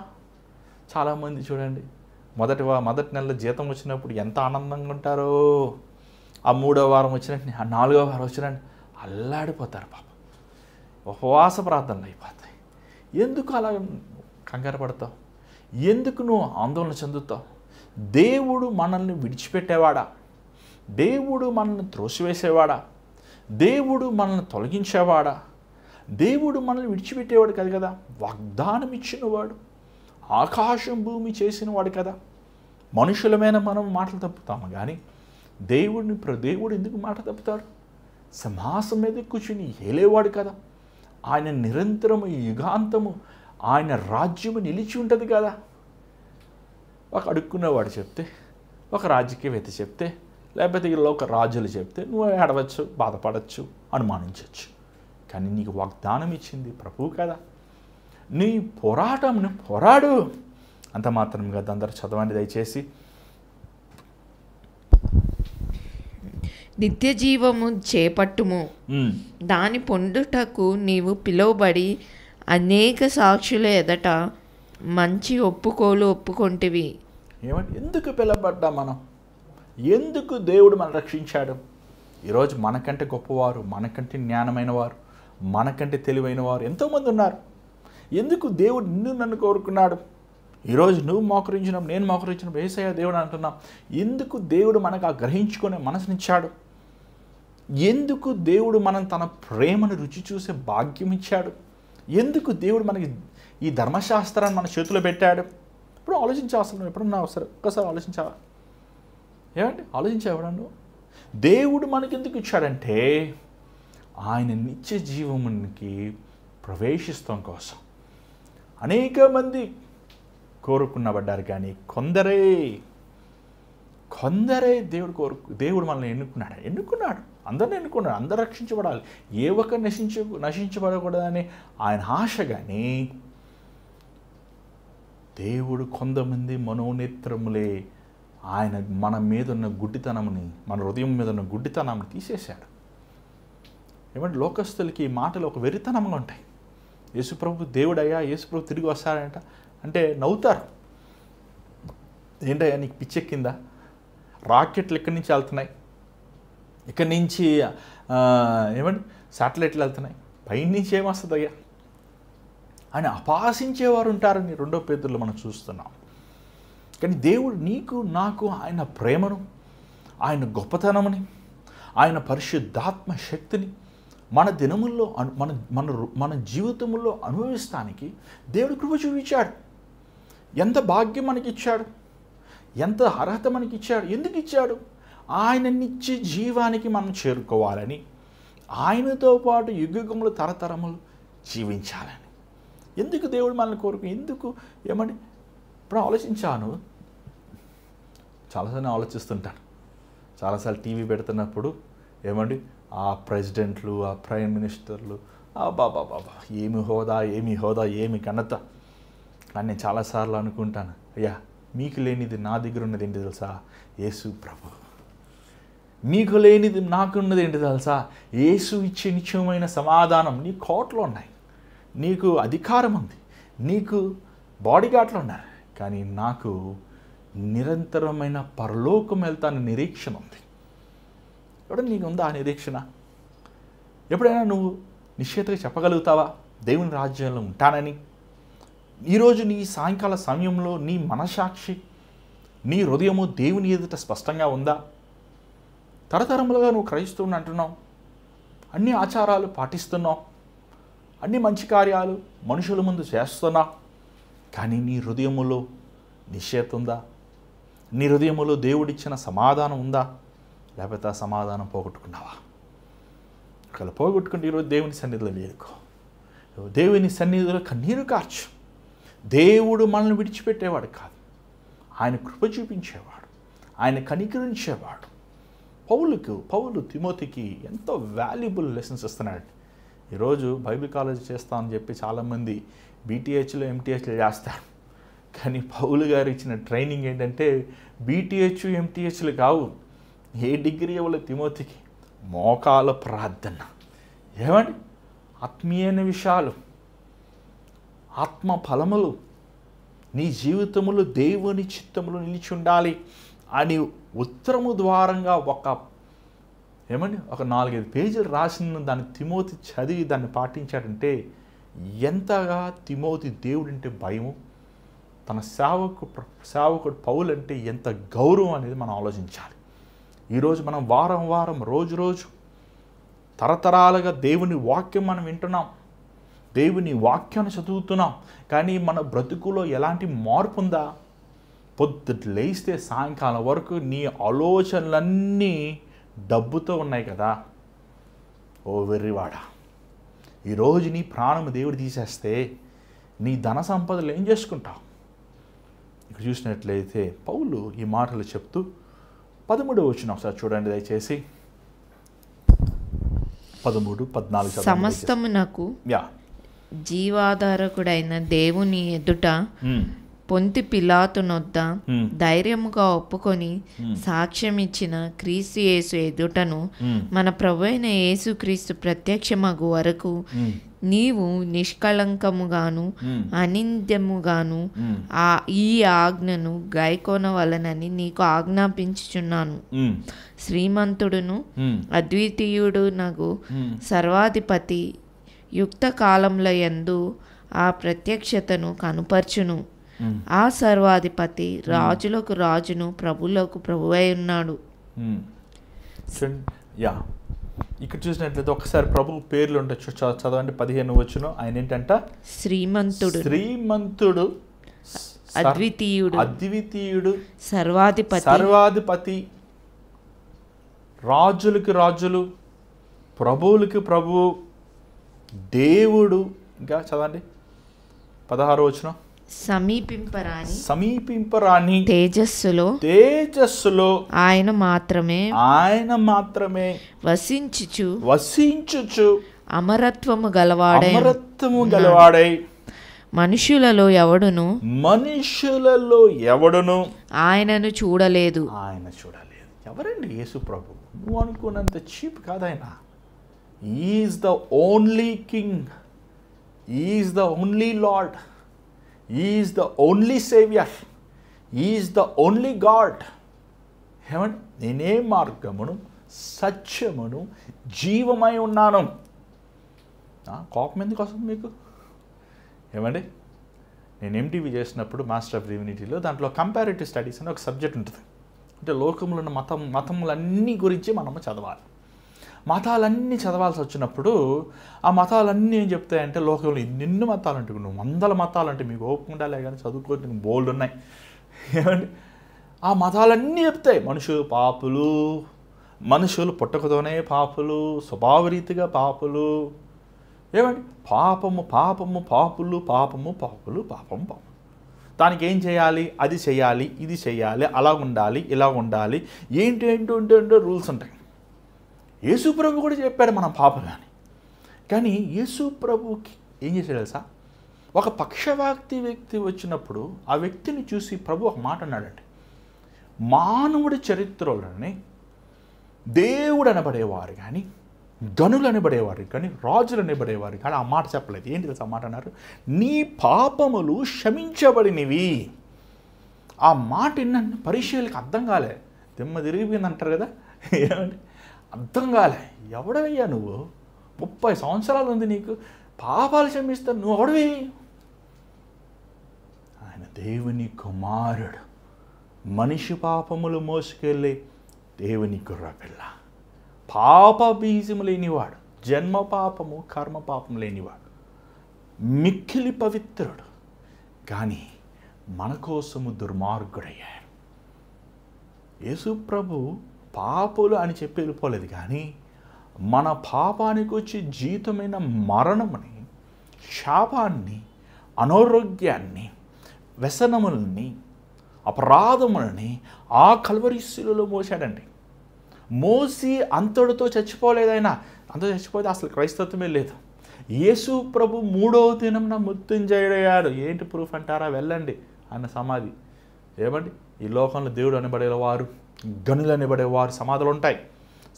చాలామంది చూడండి, మొదటి నెలలో జీతం వచ్చినప్పుడు ఎంత ఆనందంగా ఉంటారో, ఆ 3వ వారం వచ్చినట్టు, ఆ 4వ వారం వచ్చినట్టు అల్లాడిపోతారు పాపం. ఉపవాస ప్రార్థనలు అయిపోతాయి. ఎందుకు అలా కంగారు పడతావు? ఎందుకు నువ్వు ఆందోళన చెందుతావు? దేవుడు మనల్ని విడిచిపెట్టేవాడా? దేవుడు మనల్ని త్రోసివేసేవాడా? దేవుడు మనల్ని తొలగించేవాడా? దేవుడు మనల్ని విడిచిపెట్టేవాడు కాదు కదా. వాగ్దానం ఇచ్చినవాడు, ఆకాశం భూమి చేసినవాడు కదా. మనుషులమైన మనం మాటలు తప్పుతాము కానీ దేవుడు ఎందుకు మాట తప్పుతాడు? సింహాసనం మీద కూర్చుని ఏలేవాడు కదా, ఆయన నిరంతరము యుగాంతము ఆయన రాజ్యము నిలిచి ఉంటుంది కదా. ఒక అడుక్కునేవాడు చెప్తే, ఒక రాజకీయవేత్త చెప్తే, లేకపోతే ఇలా ఒక రాజులు చెప్తే నువ్వు ఏడవచ్చు, బాధపడవచ్చు, అనుమానించవచ్చు. కానీ నీకు వాగ్దానం ఇచ్చింది ప్రభువు కదా. నీ పోరాటంను పోరాడు. అంత మాత్రం కదా. అందరూ చదవండి దయచేసి. నిత్య జీవము చేపట్టుము, దాని పొందుటకు నీవు పిలువబడి అనేక సాక్షుల ఎదట మంచి ఒప్పుకోలు ఒప్పుకొంటివి. ఏమంటే ఎందుకు పిలవబడ్డా మనం? ఎందుకు దేవుడు మనం రక్షించాడు? ఈరోజు మనకంటే గొప్పవారు, మనకంటే జ్ఞానమైన వారు, మనకంటే తెలివైన వారు ఎంతోమంది ఉన్నారు. ఎందుకు దేవుడు నిన్ను నన్ను కోరుకున్నాడు? ఈరోజు నువ్వు మోకరించడం, నేను మోకరించడం, యేసయ్య దేవుడు అంటున్నాం. ఎందుకు దేవుడు మనకు ఆ గ్రహించుకునే మనసునిచ్చాడు? ఎందుకు దేవుడు మనం తన ప్రేమను రుచి చూసే భాగ్యం ఇచ్చాడు? ఎందుకు దేవుడు మనకి ఈ ధర్మశాస్త్రాన్ని మన చేతిలో పెట్టాడు? ఇప్పుడు ఆలోచించాల్సిన ఎప్పుడన్నా ఒక్కసారి ఆలోచించావా? ఏమంటే ఆలోచించావు? దేవుడు మనకి ఎందుకు ఇచ్చాడంటే ఆయన నిత్య జీవమునికి ప్రవేశిస్తాం కోసం. అనేక మంది కోరుకున్నబడ్డారు, కానీ కొందరే దేవుడు మనల్ని ఎన్నుకున్నాడు. అందరిని ఎన్నుకున్నాడు. అందరు రక్షించబడాలి, ఏ ఒక్కరు నశించబడకూడదని ఆయన ఆశ. కానీ దేవుడు కొంతమంది మనోనేత్రములే ఆయన మన మీద ఉన్న గుడ్డితనముని, మన హృదయం మీద ఉన్న గుడ్డితనాన్ని తీసేశాడు. ఏమంటే లోకస్తులకి ఈ మాటలు ఒక వెరితనంగా ఉంటాయి. యేసుప్రభు దేవుడయ్యా, యేసుప్రభు తిరిగి వస్తాడంట అంటే నవ్వుతారు. ఏంటయ్యా నీకు పిచ్చెక్కిందా? రాకెట్లు ఎక్కడి నుంచి వెళ్తున్నాయి, ఇక్కడి నుంచి ఏమంటే శాటిలైట్లు వెళ్తున్నాయి, పైనుంచి ఏమొస్తుందయ్యా అని అపహాసించేవారు ఉంటారని 2 పేతురులో మనం చూస్తున్నాం. కానీ దేవుడు నీకు నాకు ఆయన ప్రేమను, ఆయన గొప్పతనముని, ఆయన పరిశుద్ధాత్మ శక్తిని మన దినముల్లో మన జీవితంలో అనుభవిస్తానికి దేవుడు కృప చూపించాడు. ఎంత భాగ్యం మనకిచ్చాడు, ఎంత అర్హత మనకిచ్చాడు. ఎందుకు ఇచ్చాడు? ఆయన నిత్య జీవానికి మనం చేరుకోవాలని, ఆయనతో పాటు యుగములు తరతరములు జీవించాలని. ఎందుకు దేవుడు మనల్ని కోరుకు? ఎందుకు ఏమండి? ఇప్పుడు ఆలోచించాను, చాలాసార్లు ఆలోచిస్తుంటాను. చాలాసార్లు టీవీ పెడుతున్నప్పుడు ఏమండి ఆ ప్రెసిడెంట్లు, ఆ ప్రైమ్ మినిస్టర్లు, బాబా ఏమి హోదా, ఏమి ఘనత. కానీ నేను చాలాసార్లు అనుకుంటాను, అయ్యా మీకు లేనిది నా దగ్గర ఉన్నది ఏంటి తెలుసా? యేసు ప్రభు. మీకు లేనిది నాకున్నది ఏంటి తెలుసా? యేసు ఇచ్చే నిత్యమైన సమాధానం. నీ కోట్లు ఉన్నాయి, నీకు అధికారం ఉంది, నీకు బాడీగార్డ్లు ఉన్నారు, కానీ నాకు నిరంతరమైన పరలోకం వెళ్తాను నిరీక్షణ ఉంది. ఎప్పుడైనా నీకు ఉందా ఆ నిరీక్షణ? ఎప్పుడైనా నువ్వు నిశ్చయితగా చెప్పగలుగుతావా దేవుని రాజ్యంలో ఉంటానని? ఈరోజు నీ సాయంకాల సమయంలో నీ మనసాక్షి, నీ హృదయము దేవుని ఎదుట స్పష్టంగా ఉందా? తరతరములుగా నువ్వు క్రైస్తవుని అంటున్నావు, అన్ని ఆచారాలు పాటిస్తున్నావు, అన్ని మంచి కార్యాలు మనుషుల ముందు చేస్తున్నావు, కానీ నీ హృదయములో నిశ్చయత ఉందా? నీ హృదయములో దేవుడిచ్చిన సమాధానం ఉందా? లేకపోతే ఆ సమాధానం పోగొట్టుకున్నావా? ఒకవేళ పోగొట్టుకుంటే ఈరోజు దేవుని సన్నిధిలో వేడుకో, దేవుని సన్నిధిలో కన్నీరు కార్చు. దేవుడు మనల్ని విడిచిపెట్టేవాడు కాదు, ఆయన కృప చూపించేవాడు, ఆయన కనికరించేవాడు. పౌలు తిమోతికి ఎంతో వాల్యుబుల్ లెసన్స్ ఇస్తున్నాడు. ఈరోజు బైబిల్ కాలేజ్ చేస్తామని చెప్పి చాలామంది బీటీహెచ్లో ఎంటీహెచ్లో చేస్తారు. కానీ పౌలు గారు ఇచ్చిన ట్రైనింగ్ ఏంటంటే బీటీహెచ్ ఎంటీహెచ్లు కావు. ఏ డిగ్రీ ఇవ్వలే తిమోతికి? మోకాల ప్రార్థన. ఏమండి? ఆత్మీయమైన విషయాలు, ఆత్మ ఫలములు నీ జీవితములో దేవుని చిత్తములు నిలిచి ఉండాలి అని ఉత్తరము ద్వారంగా ఒక 4-5 పేజీలు రాసిన దాన్ని తిమోతి చదివి దాన్ని పాటించాడంటే ఎంతగా తిమోతి దేవుడంటే భయము, తన సేవకుడు పౌలు అంటే ఎంత గౌరవం అనేది మనం ఆలోచించాలి. ఈరోజు మనం వారం రోజు తరతరాలుగా దేవుని వాక్యం మనం వింటున్నాం, దేవుని వాక్యాన్ని చదువుతున్నాం, కానీ మన బ్రతుకులో ఎలాంటి మార్పు ఉందా? పొద్దుట లేస్తే సాయంకాలం వరకు నీ ఆలోచనలన్నీ డబ్బుతో ఉన్నాయి కదా. ఓ వెర్రివాడా, ఈరోజు నీ ప్రాణము దేవుడు తీసేస్తే నీ ధన సంపదలు ఏం చేసుకుంటావు? ఇక్కడ చూసినట్లయితే పౌలు ఈ మాటలు చెప్తూ 13వ వచనం ఒకసారి చూడండి దయచేసి. 13, 14 సమస్తమునకు జీవాధారకుడైన దేవుని ఎదుట పొంతి పిలాతు నొద్ద ధైర్యముగా ఒప్పుకొని సాక్ష్యం ఇచ్చిన క్రీస్తు యేసు ఎదుటను మన ప్రభువైన యేసు క్రీస్తు ప్రత్యక్షమగు వరకు నీవు నిష్కళంకముగాను అనింద్యముగాను ఈ ఆజ్ఞను గైకొనవలనని నీకు ఆజ్ఞాపించుచున్నాను. శ్రీమంతుడును అద్వితీయుడు నగు సర్వాధిపతి యుక్త కాలంలో యందు ఆ ప్రత్యక్షతను కనుపర్చును. ఆ సర్వాధిపతి రాజులకు రాజును ప్రభులకు ప్రభువై ఉన్నాడు. ఇక్కడ చూసినట్లయితే ఒకసారి ప్రభు పేర్లు ఉండొచ్చు, చదవండి. 15 వచనం. ఆయన ఏంటంట? శ్రీమంతుడు, అద్వితీయుడు, సర్వాధిపతి, రాజులకి రాజులు, ప్రభువులకి ప్రభువు, దేవుడు. ఇంకా చదవండి 16వ వచనం. సమీపింపరాని తేజస్సులో ఆయన మాత్రమే వసించుచు అమరత్వము గలవాడై మనుషులలో ఎవడును ఆయనను చూడలేదు. ఎవరండి యేసు ప్రభు? నువ్వు అనుకున్నంత చీప్ కాదాయన. Is the only king, is the only Lord, is the only Saviour, is the only God. ఏమండి? నేనే మార్గమును సత్యమును జీవమై ఉన్నాను. కోపం ఎందుకు వస్తుంది మీకు? ఏమండి? నేను ఎంటీవీ చేసినప్పుడు మాస్టర్ ఆఫ్ డివినిటీలో దాంట్లో కంపారిటివ్ స్టడీస్ అని ఒక సబ్జెక్ట్ ఉంటుంది. అంటే లోకంలో ఉన్న మతములన్నీ గురించి మనము చదవాలి. మతాలన్నీ చదవాల్సి వచ్చినప్పుడు ఆ మతాలన్నీ ఏం చెప్తాయంటే, లోకంలో ఎన్నెన్నో మతాలు అంటే, నువ్వు 100 మతాలు అంటే మీకు ఓపిక ఉండాలి కానీ చదువుకోవడానికి బోల్డ్ ఉన్నాయి. ఏమండి? ఆ మతాలన్నీ చెప్తాయి మనుషులు పాపులు, మనుషులు పుట్టకతోనే పాపులు, స్వభావరీతిగా పాపులు. ఏమండి? పాపము పాపులు, పాపము. దానికి ఏం చేయాలి? అది చేయాలి, ఇది చేయాలి, అలా ఉండాలి, ఇలా ఉండాలి, ఏంటో రూల్స్ ఉంటాయి. యేసు ప్రభు కూడా చెప్పాడు మనం పాపలు అని. కానీ యేసు ప్రభుకి ఏం చేశాడు తెలుసా? ఒక పక్షవాక్తి వ్యక్తి వచ్చినప్పుడు ఆ వ్యక్తిని చూసి ప్రభు ఒక మాట అన్నాడండి. మానవుడి చరిత్రలోని దేవుడు అనబడేవారు కానీ, గనులు అనబడేవారు కానీ, రాజులు అనబడేవారు కానీ ఆ మాట చెప్పలేదు. ఏంటి తెలుసా? ఆ మాట అన్నారు, నీ పాపములు క్షమించబడినవి. ఆ మాట ఏంటంటే పరిశీలనకు అర్థం కాలే, దిమ్మ తిరిగిపోయింది అంటారు కదా. ఏమండి? అర్థం కాలే. ఎవడవయ్యా నువ్వు? 30 సంవత్సరాలు ఉంది నీకు, పాపాలు క్షమిస్తాను, నువ్వు ఎవడవి? ఆయన దేవుని కుమారుడు, మనిషి పాపములు మోసుకెళ్ళి దేవుని గుర్రపిల్ల, పాప బీజము లేనివాడు, జన్మ పాపము కర్మ పాపం లేనివాడు, మిక్కిలి పవిత్రుడు, కానీ మన కోసము దుర్మార్గుడయ్యాడు. యేసు ప్రభు పాపులు అని చెప్పి వెళ్ళిపోలేదు, కానీ మన పాపానికి వచ్చి జీతమైన మరణముని, శాపాన్ని, అనారోగ్యాన్ని, వ్యసనములని, అపరాధములని ఆ కల్వరి శిలువలో మోసాడండి. మోసి అంతటితో చచ్చిపోలేదైనా. అంత చచ్చిపోతే అసలు క్రైస్తత్వమే లేదు. యేసు ప్రభు 3వ దినం మృత్యుంజయుడయ్యాడు. ఏంటి ప్రూఫ్ అంటారా? వెళ్ళండి ఆయన సమాధి. ఏమండి? ఈ లోకంలో దేవుడు అనబడేవారు, గనులు అనబడేవారు సమాధులు ఉంటాయి,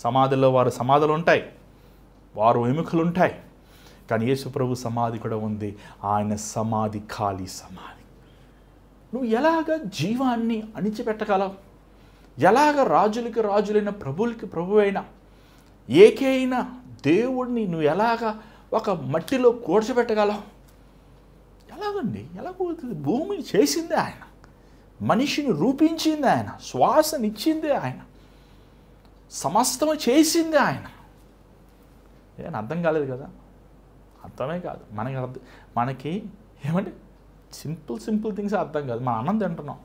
సమాధుల్లో వారు సమాధులు ఉంటాయి, వారు ఎముకలు ఉంటాయి. కానీ యేసు ప్రభు సమాధి కూడా ఉంది. ఆయన సమాధి ఖాళీ సమాధి. నువ్వు ఎలాగ జీవాన్ని అణిచిపెట్టగలవు? ఎలాగ రాజులకి రాజులైన ప్రభువులకి ప్రభువైన ఏకైన దేవుడిని నువ్వు ఎలాగ ఒక మట్టిలో కూర్చోబెట్టగలవు? ఎలాగండి? ఎలాగవుతుంది? భూమిని చేసిందే ఆయన, మనిషిని రూపించింది ఆయన, శ్వాసనిచ్చిందే ఆయన, సమస్తము చేసిందే ఆయన. ఏం అర్థం కాలేదు కదా? అర్థమే కాదు మనకి ఏమంటే సింపుల్ థింగ్స్ అర్థం కాదు. మనం అన్నం తింటున్నాం.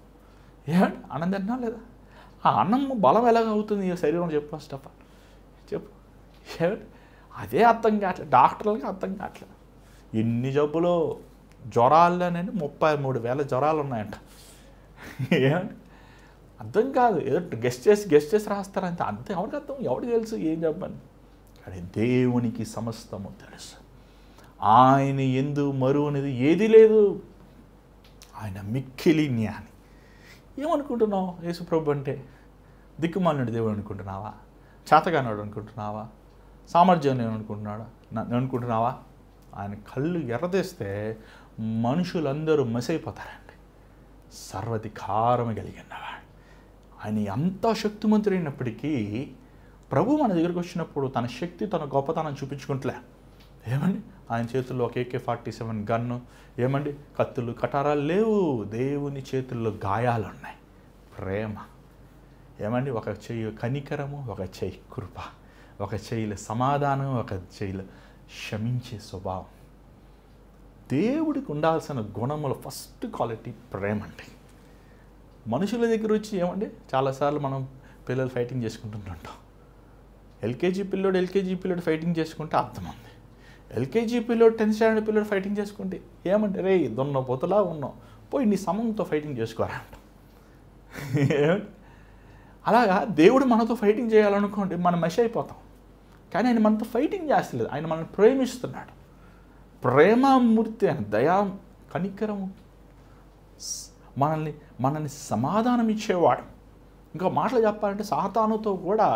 ఏమంటే అన్నం తింటున్నాం లేదా? ఆ అన్నం బలం ఎలాగ అవుతుంది ఈ శరీరం? చెప్పు ఫస్ట్ ఆఫ్ ఆల్ చెప్పు. ఏమంటే అదే అర్థం కావట్లేదు, డాక్టర్లకి అర్థం కావట్లేదు. ఎన్ని జబ్బులు, జ్వరాల్లోనే 33,000 జ్వరాలు ఉన్నాయంట. ఏమండి అర్థం కాదు, ఏదో గెస్ట్ చేసి రాస్తారంటే అంతే. ఎవరికి అర్థం, ఎవరికి తెలుసు ఏం చెప్పని. కానీ దేవునికి సమస్తము తెలుసు. ఆయన యందు మరువు అనేది ఏది లేదు. ఆయన మిక్కిలి జ్ఞాని. ఏమనుకుంటున్నావు యేసుప్రభు అంటే? దిక్కుమాలినుడు దేవుడు అనుకుంటున్నావా? చేతగానాడు అనుకుంటున్నావా? సామర్థ్యం అనుకుంటున్నావా? ఆయన కళ్ళు ఎర్రదేస్తే మనుషులందరూ మసైపోతారండి. సర్వాధికారం కలిగినవాడు ఆయన. అంత శక్తిమంతుడైనప్పటికీ ప్రభు మన దగ్గరికి వచ్చినప్పుడు తన శక్తి, తన గొప్పతనం చూపించుకుంటలే. ఏమండి ఆయన చేతుల్లో ఒక AK-47 గన్ను, ఏమండి కత్తులు కటారాలు లేవు. దేవుని చేతుల్లో గాయాలు ఉన్నాయి. ప్రేమ, ఏమండి ఒక చెయ్యి కనికరము, ఒక చెయ్యి కృప, ఒక చెయ్యిలో సమాధానం, ఒక చెయ్యిలో క్షమించే స్వభావం. దేవుడికి ఉండాల్సిన గుణముల ఫస్ట్ క్వాలిటీ ప్రేమ అండి. మనుషుల దగ్గర వచ్చి ఏమండి చాలాసార్లు మనం పిల్లలు ఫైటింగ్ చేసుకుంటుంటాం. ఎల్కేజీ పిల్లోడు ఫైటింగ్ చేసుకుంటే అర్థం ఉంది. ఎల్కేజీ పిల్లోడు 10th స్టాండర్డ్ పిల్లోడు ఫైటింగ్ చేసుకుంటే ఏమంటే రే దొన్న పొతులా ఉన్నావు, పోయి నీ సమంతో ఫైటింగ్ చేసుకోరా అంట. అలాగా దేవుడు మనతో ఫైటింగ్ చేయాలనుకోండి మనం మెష్ అయిపోతాం. కానీ ఆయన మనతో ఫైటింగ్ చేస్తలేదు, ఆయన మనల్ని ప్రేమిస్తున్నాడు. ప్రేమామూర్తి ఆయన, దయా కనికరము, మనల్ని సమాధానం ఇచ్చేవాడు. ఇంకా మాటలు చెప్పాలంటే సాతానుతో కూడా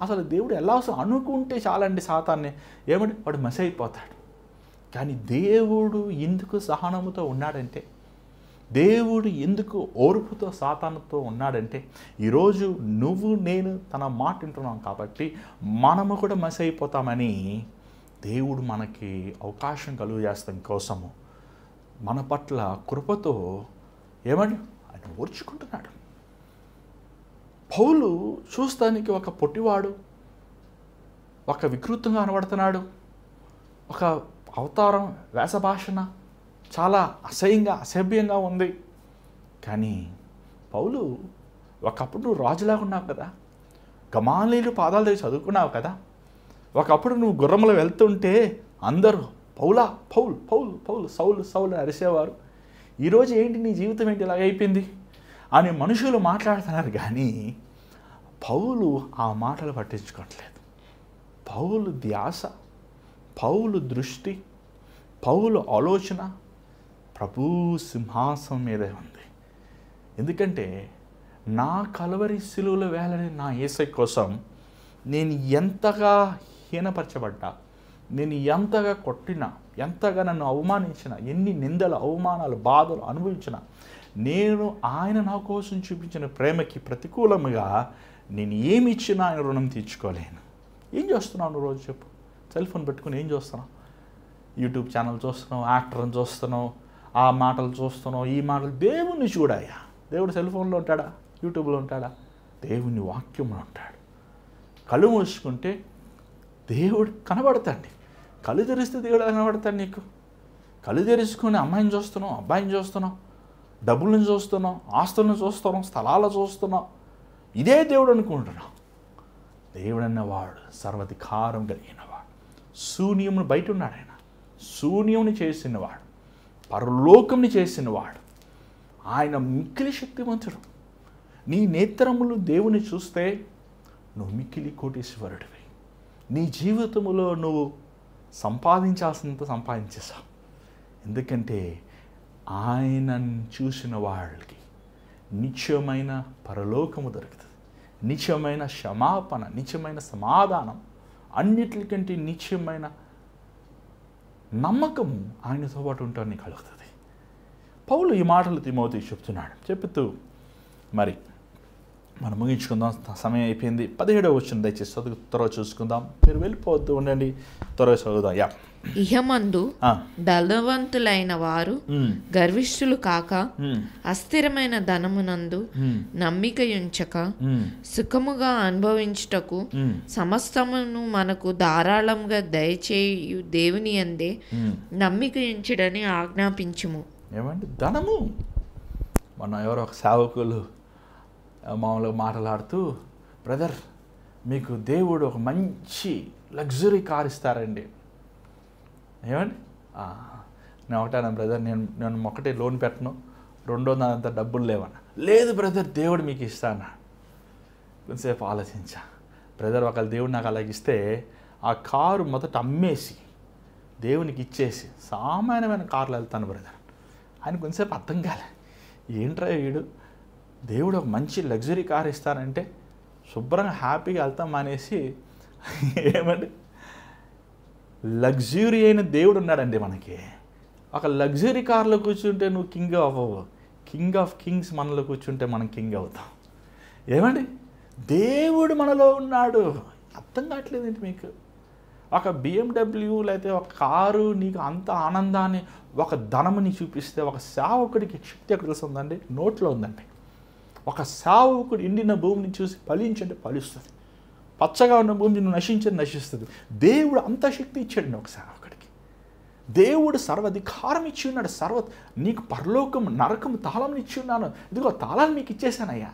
అసలు దేవుడు ఎలా అసలు అనుకుంటే చాలండి సాతాన్ని ఏమంటే వాడు మెస్ అయిపోతాడు. కానీ దేవుడు ఎందుకు సహనముతో ఉన్నాడంటే, దేవుడు ఎందుకు ఓర్పుతో సాతానుతో ఉన్నాడంటే, ఈరోజు నువ్వు నేను తన మాట వింటున్నాం కాబట్టి మనము కూడా మెస్ అయిపోతామని దేవుడు మనకి అవకాశం కలుగజేస్తాం కోసము మన పట్ల కృపతో ఏమండి ఆయన ఓర్చుకుంటున్నాడు. పౌలు చూస్తానికి ఒక పొట్టివాడు, ఒక వికృతంగా కనబడుతున్నాడు, ఒక అవతారం వేషభాషణ చాలా అసభ్యంగా ఉంది. కానీ పౌలు ఒకప్పుడు నువ్వు రాజులాగా ఉన్నావు కదా, గమాలీలు పాదాల దగ్గర చదువుకున్నావు కదా, ఒకప్పుడు నువ్వు గుర్రంలో వెళ్తుంటే అందరూ పౌలా పౌల్ పౌల్ పౌల్ సౌలు సౌలు అరిసేవారు. ఈరోజు ఏంటి నీ జీవితం ఏంటి ఇలాగ అయిపోయింది అని మనుషులు మాట్లాడుతున్నారు. కానీ పౌలు ఆ మాటలు పట్టించుకోవట్లేదు. పౌలు ధ్యాస, పౌలు దృష్టి, పౌలు ఆలోచన ప్రభు సింహాసనం మీదే ఉంది. ఎందుకంటే నా కలవరి శిలువలో వేలని నా యేసయ్య కోసం నేను ఎంతగా హీనపరచబడ్డా, నేను ఎంతగా కొట్టినా, ఎంతగా నన్ను అవమానించిన, ఎన్ని నిందలు, అవమానాలు, బాధలు అనుభవించిన, నేను ఆయన నా కోసం చూపించిన ప్రేమకి ప్రతికూలముగా నేను ఏమి ఇచ్చినా ఆయన రుణం తీర్చుకోలేను. ఏం చేస్తున్నావు నువ్వు రోజు చెప్పు? సెల్ ఫోన్ పెట్టుకుని ఏం చూస్తున్నావు? యూట్యూబ్ ఛానల్ చూస్తున్నావు, యాక్టర్ని చూస్తున్నావు, ఆ మాటలు చూస్తున్నావు, ఈ మాటలు. దేవుణ్ణి చూడాయా? దేవుడు సెల్ ఫోన్లో ఉంటాడా? యూట్యూబ్లో ఉంటాడా? దేవుని వాక్యంలో ఉంటాడు. కళ్ళు మూసుకుంటే దేవుడు కనబడతాడు. కళ్ళు తెరిస్తే దేవుడు కనబడతాడు నీకు. కళ్ళు తెరుచుకొని అమ్మాయిని చూస్తున్నావు, అబ్బాయిని చూస్తున్నావు, డబ్బులను చూస్తున్నావు, ఆస్తులను చూస్తున్నావు, స్థలాలు చూస్తున్నావు, ఇదే దేవుడు అనుకుంటున్నావు. దేవుడు అన్నవాడు సర్వాధికారం కలిగినవాడు. శూన్యమును బయట ఉన్నాడు ఆయన. శూన్యముని చేసినవాడు, పరలోకంని చేసినవాడు. ఆయన మిక్కిలి శక్తివంతుడు. నీ నేత్రములు దేవుని చూస్తే నువ్వు మిక్కిలి కోటీశ్వరుడివి. నీ జీవితంలో నువ్వు సంపాదించాల్సినంత సంపాదించేసావు. ఎందుకంటే ఆయనను చూసిన వాళ్ళకి నిత్యమైన పరలోకము దొరుకుతుంది, నిత్యమైన క్షమాపణ, నిత్యమైన సమాధానం, అన్నిటికంటే నిత్యమైన నమ్మకము ఆయనతో పాటు ఉంటానికి కలుగుతుంది. పౌలు ఈ మాటలు తిమోతికి చెప్తున్నాడు. చెప్తూ మరి మనం ముగించుకుందాం, సమయం అయిపోయింది. 17వ వచనం దయచేసి చదువు, త్వరగా చూసుకుందాం. మీరు వెళ్ళిపోవద్దు, ఉండండి, త్వరగా చదువుదాం. ఇహమందు ధనవంతులైన వారు గర్విష్ఠులు కాక, అస్థిరమైన ధనమునందు నమ్మికయుంచక, సుఖముగా అనుభవించుటకు సమస్తమును మనకు ధారాళంగా దయచేయు దేవుని యందే నమ్మికయుంచుడని ఆజ్ఞాపించుము. ఏమంటే ధనము, మన ఎవరో ఒక సేవకులు మామూలుగా మాట్లాడుతూ, బ్రదర్ మీకు దేవుడు ఒక మంచి లగ్జరీ కార్ ఇస్తారండి. ఏమండి నేను ఒకటేనా బ్రదర్, నేను ఒకటే లోన్ పెట్టను, రెండో దానంత డబ్బులు లేవన్నా. లేదు బ్రదర్, దేవుడు మీకు ఇస్తానా. కొంతసేపు ఆలోచించా, బ్రదర్ ఒకవేళ దేవుడు నాకు అలాగిస్తే ఆ కారు మొదట అమ్మేసి దేవునికి ఇచ్చేసి సామాన్యమైన కార్లు వెళ్తాను బ్రదర్ అని. కొంతసేపు అర్థం కాలే, ఏంట్రా వీడు దేవుడు ఒక మంచి లగ్జరీ కార్ ఇస్తానంటే శుభ్రంగా హ్యాపీగా వెళ్తాం అనేసి, ఏమండి లగ్జరీ అయిన దేవుడు ఉన్నాడండి మనకి. ఒక లగ్జరీ కార్లో కూర్చుంటే నువ్వు కింగ్ అవ్వవు, కింగ్ ఆఫ్ కింగ్స్ మనలో కూర్చుంటే మనం కింగ్ అవుతాం. ఏమండి దేవుడు మనలో ఉన్నాడు. అర్థం కావట్లేదండి మీకు. ఒక BMW లేకపోతే ఒక కారు నీకు అంత ఆనందాన్ని, ఒక ధనముని చూపిస్తే, ఒక సేవకుడికి శక్తి ఎక్కడ తెలుస్తుందండి? నోట్లో ఉందండి. ఒక సేవకుడు ఎండిన భూమిని చూసి ఫలించండి ఫలిస్తుంది, పచ్చగా ఉన్న భూమిని నశించండి నశిస్తుంది. దేవుడు అంత శక్తి ఇచ్చాడు ఒక సేవకుడికి. దేవుడు సర్వాధికారం ఇచ్చి ఉన్నాడు. నీకు పరలోకం నరకం తాళం ఇచ్చి ఉన్నాను, ఇదిగో తాళాలు మీకు ఇచ్చేసానయ్యా.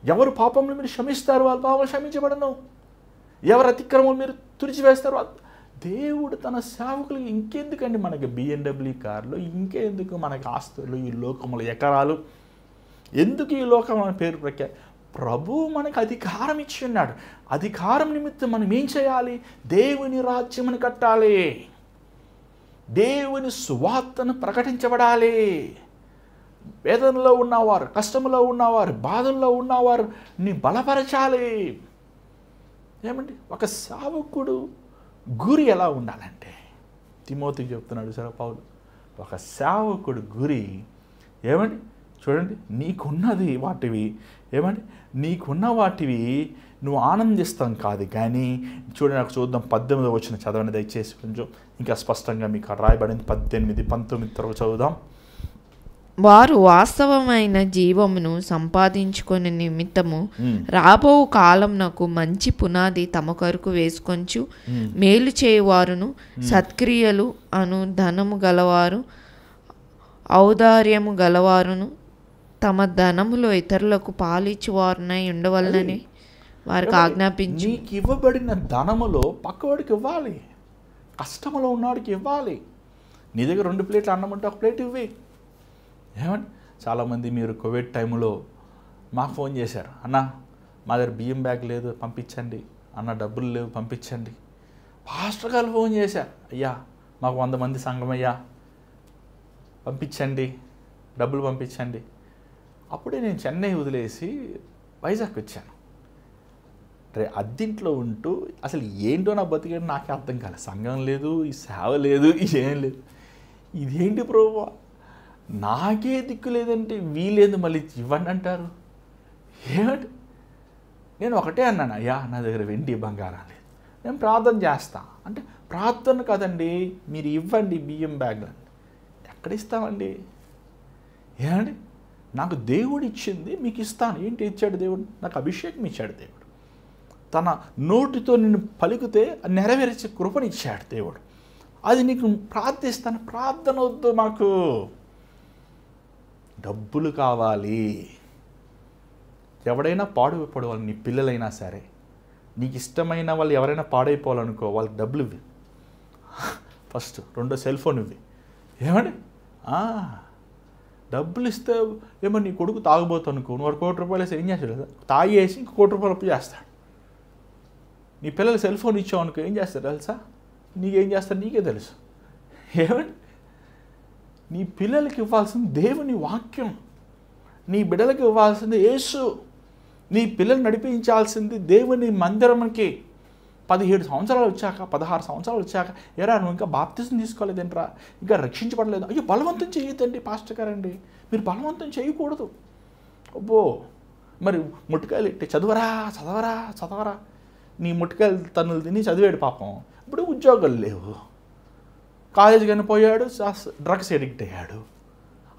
ఎవరు పాపంలో మీరు క్షమిస్తారు వాళ్ళ పాపం క్షమించబడను, ఎవరు అతిక్రమం మీరు తుడిచివేస్తారు. దేవుడు తన సేవకులకి ఇంకెందుకండి మనకి BMW కార్లు, ఇంకెందుకు మనకి ఆస్తులు, ఈ లోకముల ఎకరాలు, ఎందుకు ఈ లోకం మన పేరు ప్రఖ్యాతి? ప్రభువు మనకు అధికారం ఇచ్చి ఉన్నాడు. అధికారం నిమిత్తం మనం ఏం చేయాలి? దేవుని రాజ్యమును కట్టాలి, దేవుని సువార్తను ప్రకటించబడాలి. వేదనలో ఉన్నవారు, కష్టంలో ఉన్నవారు, బాధల్లో ఉన్నవారు నీ బలపరచాలి. ఏమండి ఒక సేవకుడు గురి ఎలా ఉండాలంటే, తిమోతికి చెప్తున్నాడు సరే పౌలు, ఒక సేవకుడు గురి ఏమండి చూడండి, నీకున్నది వాటివి, ఏమండి నీకున్న వాటివి నువ్వు ఆనందిస్తాం కాదు కానీ, చూడండి నాకు చూద్దాం 18వ వచనం చదవండి దయచేసి, కొంచెం ఇంకా స్పష్టంగా మీకు రాయబడింది. 18, 19 తర్వాత చదువుదాం. వారు వాస్తవమైన జీవమును సంపాదించుకునే నిమిత్తము రాబో కాలంనకు మంచి పునాది తమ కొరకు వేసుకొంచు మేలు చేయువారును సత్క్రియలు అను ధనము గలవారు ఔదార్యము గలవారును తమ ధనములో ఇతరులకు పాలిచ్చువారునై ఉండవలనని వారికి ఆజ్ఞాపించి, నీకు ఇవ్వబడిన ధనములో పక్కవాడికి ఇవ్వాలి, కష్టములో ఉన్నవాడికి ఇవ్వాలి. నీ దగ్గర 2 ప్లేట్లు అన్నం ఉంటే 1 ప్లేట్ ఇవ్వి. ఏమండి చాలామంది మీరు కోవిడ్ టైంలో మాకు ఫోన్ చేశారు, అన్న మా దగ్గర బియ్యం బ్యాగ్ లేదు పంపించండి, అన్న డబ్బులు లేవు పంపించండి. పాస్టర్ గారు ఫోన్ చేశారు, అయ్యా మాకు 100 మంది సంఘం అయ్యా పంపించండి, డబ్బులు పంపించండి. అప్పుడే నేను చెన్నై వదిలేసి వైజాగ్ వచ్చాను. అద్దింట్లో ఉంటూ అసలు ఏంటో నా బతికేది నాకే అర్థం కాలేదు. సంఘం లేదు, ఈ సేవ లేదు, ఏం లేదు. ఇదేంటి ప్రభువా, నాకే దిక్కు లేదంటే వీలేదు మళ్ళీ ఇవ్వండి అంటారు. ఏమంటే నేను ఒకటే అన్నాను, అయ్యా నా దగ్గర వెండి బంగారం లేదు, నేను ప్రార్థన చేస్తా అంటే, ప్రార్థన కదండి మీరు ఇవ్వండి బియ్యం బ్యాగ్లు. ఎక్కడ ఇస్తామండి? ఏమండి నాకు దేవుడు ఇచ్చింది మీకు ఇస్తాను. ఏంటి ఇచ్చాడు దేవుడు? నాకు అభిషేకం ఇచ్చాడు దేవుడు. తన నోటితో నిన్ను పలికితే నెరవేర్చే కృపనిచ్చాడు దేవుడు. అది నీకు ప్రార్థిస్తాను. ప్రార్థన వద్దు, మాకు డబ్బులు కావాలి. ఎవడైనా పాడైపోవాలి, నీ పిల్లలైనా సరే, నీకు ఇష్టమైన వాళ్ళు ఎవరైనా పాడైపోవాలనుకో, వాళ్ళకి డబ్బులు ఇవ్వి ఫస్ట్. రెండో సెల్ ఫోన్ ఇవ్వి. ఏమండి డబ్బులు ఇస్తే ఏమో నీ కొడుకు తాగుబోతు అనుకో, నువ్వు 1 కోటి రూపాయలు వేసి ఏం చేస్తాడు? తాగేసి ఇంకో 1 కోటి రూపాయలు అప్పు చేస్తాడు. నీ పిల్లలు సెల్ ఫోన్ ఇచ్చావు అనుకో, ఏం చేస్తారు తెలుసా? నీకేం చేస్తారు నీకే తెలుసు. ఏమండి నీ పిల్లలకి ఇవ్వాల్సింది దేవుని వాక్యం, నీ బిడ్డలకి ఇవ్వాల్సింది యేసు. నీ పిల్లలు నడిపించాల్సింది దేవుని మందిరంకి. 17 సంవత్సరాలు వచ్చాక, 16 సంవత్సరాలు వచ్చాక, ఎరా నువ్వు ఇంకా బాప్తిజం తీసుకోలేదేంట్రా, ఇంకా రక్షించబడలేదు, అయ్యో బలవంతం చేయొద్దండి పాస్టర్ గారండి, మీరు బలవంతం చేయకూడదు. అబ్బో మరి ముట్టుకాయలు ఇట్టి చదవరా చదవరా చదవరా, నీ ముట్టుకాయలు తన్నులు తిని చదివాడు పాపం. ఇప్పుడు ఉద్యోగాలు లేవు, కాలేజీ కానీ పోయాడు, డ్రగ్స్ ఎడిక్ట్ అయ్యాడు.